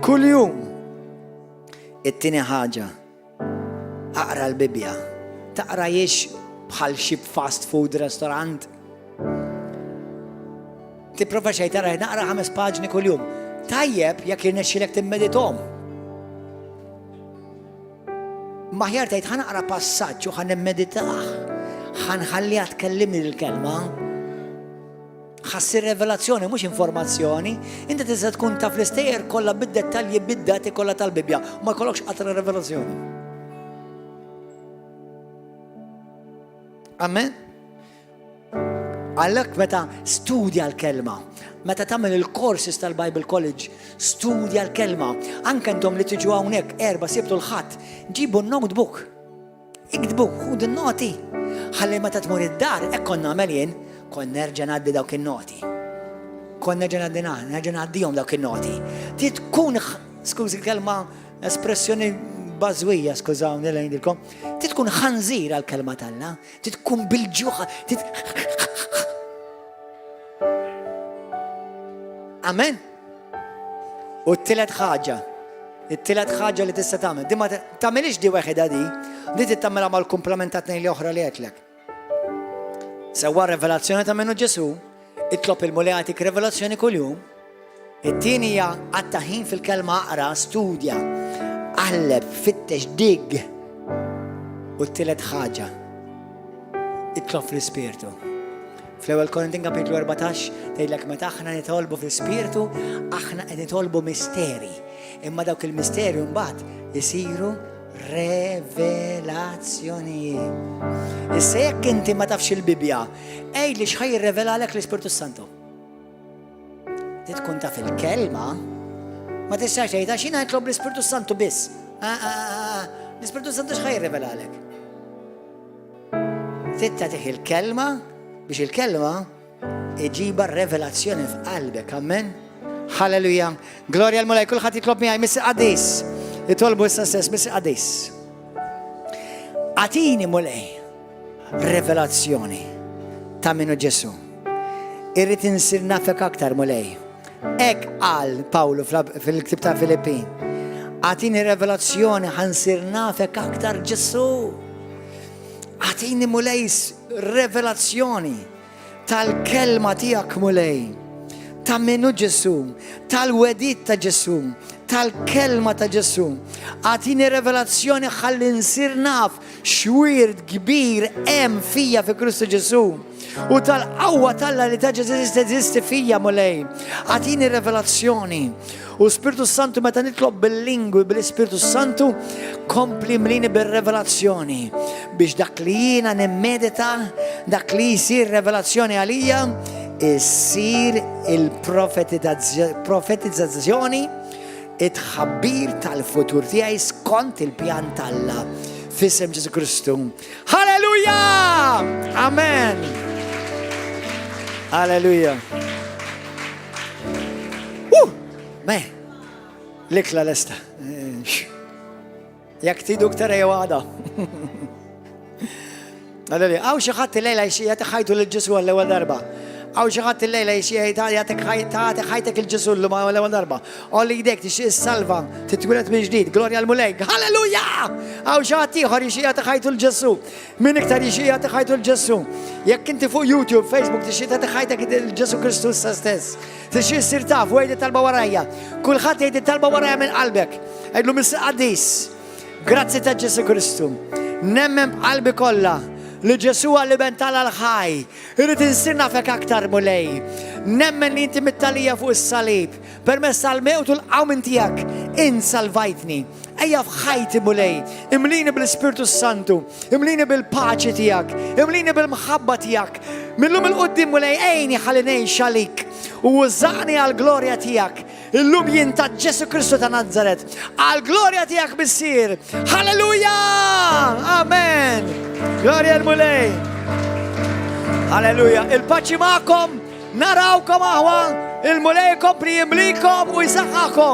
Kull jum. It-tieni ħaġa, aqra l-Bibja. Taqra jiex bħal xi fast food restaurant. Tipprova xejn tara naqra 5 paġni kull jum. Tajjeb jekk irnexxilek timmeditom. Maħjar tgħid ħanaqra passaġġ u ħanimmeditah. Ħanħalliha tkellimni l-kelma. Ħassir revelazzjoni mhux informazzjoni. Inti tista' tkun taf l-istejjer kollha bid-dettalji bid-dati kollha tal-Bibja u ma jkollokx qatra revelazzjoni. Amen. Għallek meta studja l-kelma, meta tagħmel il-courses tal-Bible College, studja l-kelma. Anke intom li tiġu hawnhekk erba' sibtu l-ħadd, ġibu notebook. Iktbu ħud in-noti. Ħalli meta tmur id-dar, hekk konna nagħmel jien, konna nerġa' ngħaddi dawk in-noti. Konna nerġa' ngħaddihom dawk in-noti. Tkun, skużi l-kelma, espressjoni bażwija, skużawni li ngħidilkom, tkun ħanżir għall-kelma t'Alla, tkun bil-ġuħa, Amen. U t-tielet ħaġa li tista' tagħmel, di ma tagħmelix di waħda di tittamela mal-komplementat li oħra li għetlek. Sewwa revelazzjoni ta' minnu Ġesu, itlob il-mulej għatik revelazzjoni kuljum. It-tieni hija għatta ħin fil-kelma aqra, studja, qalleb, fittex, dig. U t-tielet ħaġa, itlob fl-Ispirtu. Fl-ewwel Korintin kapitlu 14 tgħidlek meta aħna nitolbu fl-Ispirtu, aħna qed nitolbu misteri. Imma dawk il-misteri mbagħad isiru revelazzjonijiet. Issa jekk inti ma tafx il-Bibja, li x'ħaj jirrevelalek l-Ispirtu Santu. Tkun taf il-kelma, ma tistax tgħid għax jiena nitlob l-Ispirtu Santu biss. L-Ispirtu Santu x'ħaj jirrevelalek. Tittatih il-kelma biex il-kelma iġiba revelazzjoni f'qalbek, amen? Halleluja. Glorja l-mulej, kulħadd jitlob miegħi Missi Qadis. Jitolbu issa stess Missi Qadis. Għatini mulej revelazzjoni ta' minnu Ġesu. Irrid insir nafek aktar mulej. Ek qal Pawlu fil-ktib ta' Filippi. Għatini revelazzjoni ħansir nafek aktar Ġesu. Għatini mulej revelazzjoni tal-kelma tijak mulej, ta' minu Ġesu, tal-wedit ta' Ġesu, tal-kelma ta' Ġesu. Għatini revelazzjoni ħalli nsir naf xwirt kbir hemm fija fi Kristu Ġesu. U tal-qawwa talla li teżisti fija mulej. Għatini revelazzjoni. U Spiritu Santu meta nitlob bil-lingwi bil-Spiritu Santu kompli mlini bil-revelazzjoni biex dak li jiena nimmedita, dak li jisir revelazzjoni għalija, jisir il-profetizzazzjoni, it-ħabbir tal-futur tiegħi skont il-pjan talla f'isem Ġesu Kristu. Halleluja! Amen! Halleluja! Me, l-ikla l-esta. Jak tidu ktara jawada. Għalli, għaw xaħat il-lejla jgħati ħajtu l-ġesu għall-ewel darba. Għaw xaħat il-lejla jgħati ħajtek il-ġesu l-ewel darba. Għalli jdek tixi s-salva, titwilet minn ġdid, glorja l-mulej. Halleluja! Għaw xaħat tiħor jgħati ħajtu l-ġesu. Min iktar jgħati ħajtu l-ġesu. Jekk inti fuq YouTube, Facebook, tixi ħajtek il-ġesu Kristus sa stess. Tixi s-sir taf, u għajdi talba warajja. Kulħat għajdi talba warajja minn qalbek. Għajdlu Missi Qadis. Grazzi ta' Ġesu Kristu. Nemmen b'qalbi kollha li Ġesu għalli bentala l-ħaj. Irrid insirna fek aktar mulej. Nemmen li inti mittalija fuq is-salib. Permess tal-mewt u l-qawmin tiegħek insalvajtni. Ejja f'ħajti mulej. Imlini bil-Spiritu Santu. Imlini bil-paċi tiegħek. Imlini bil-mħabba tiegħek. Millum il-qoddim mulej ejni ħalli xalik. U użani għal-glorja tiegħek. Illum jien ta' Ġesu Kristu ta' Nazaret. Għal-glorja tiegħek bissir. Halleluja! Amen! Glorja l-mulej. Halleluja. Il-paċi ma'kom, narawkom aħwa, il-mulej kompli jimlikom u jisaxħakom.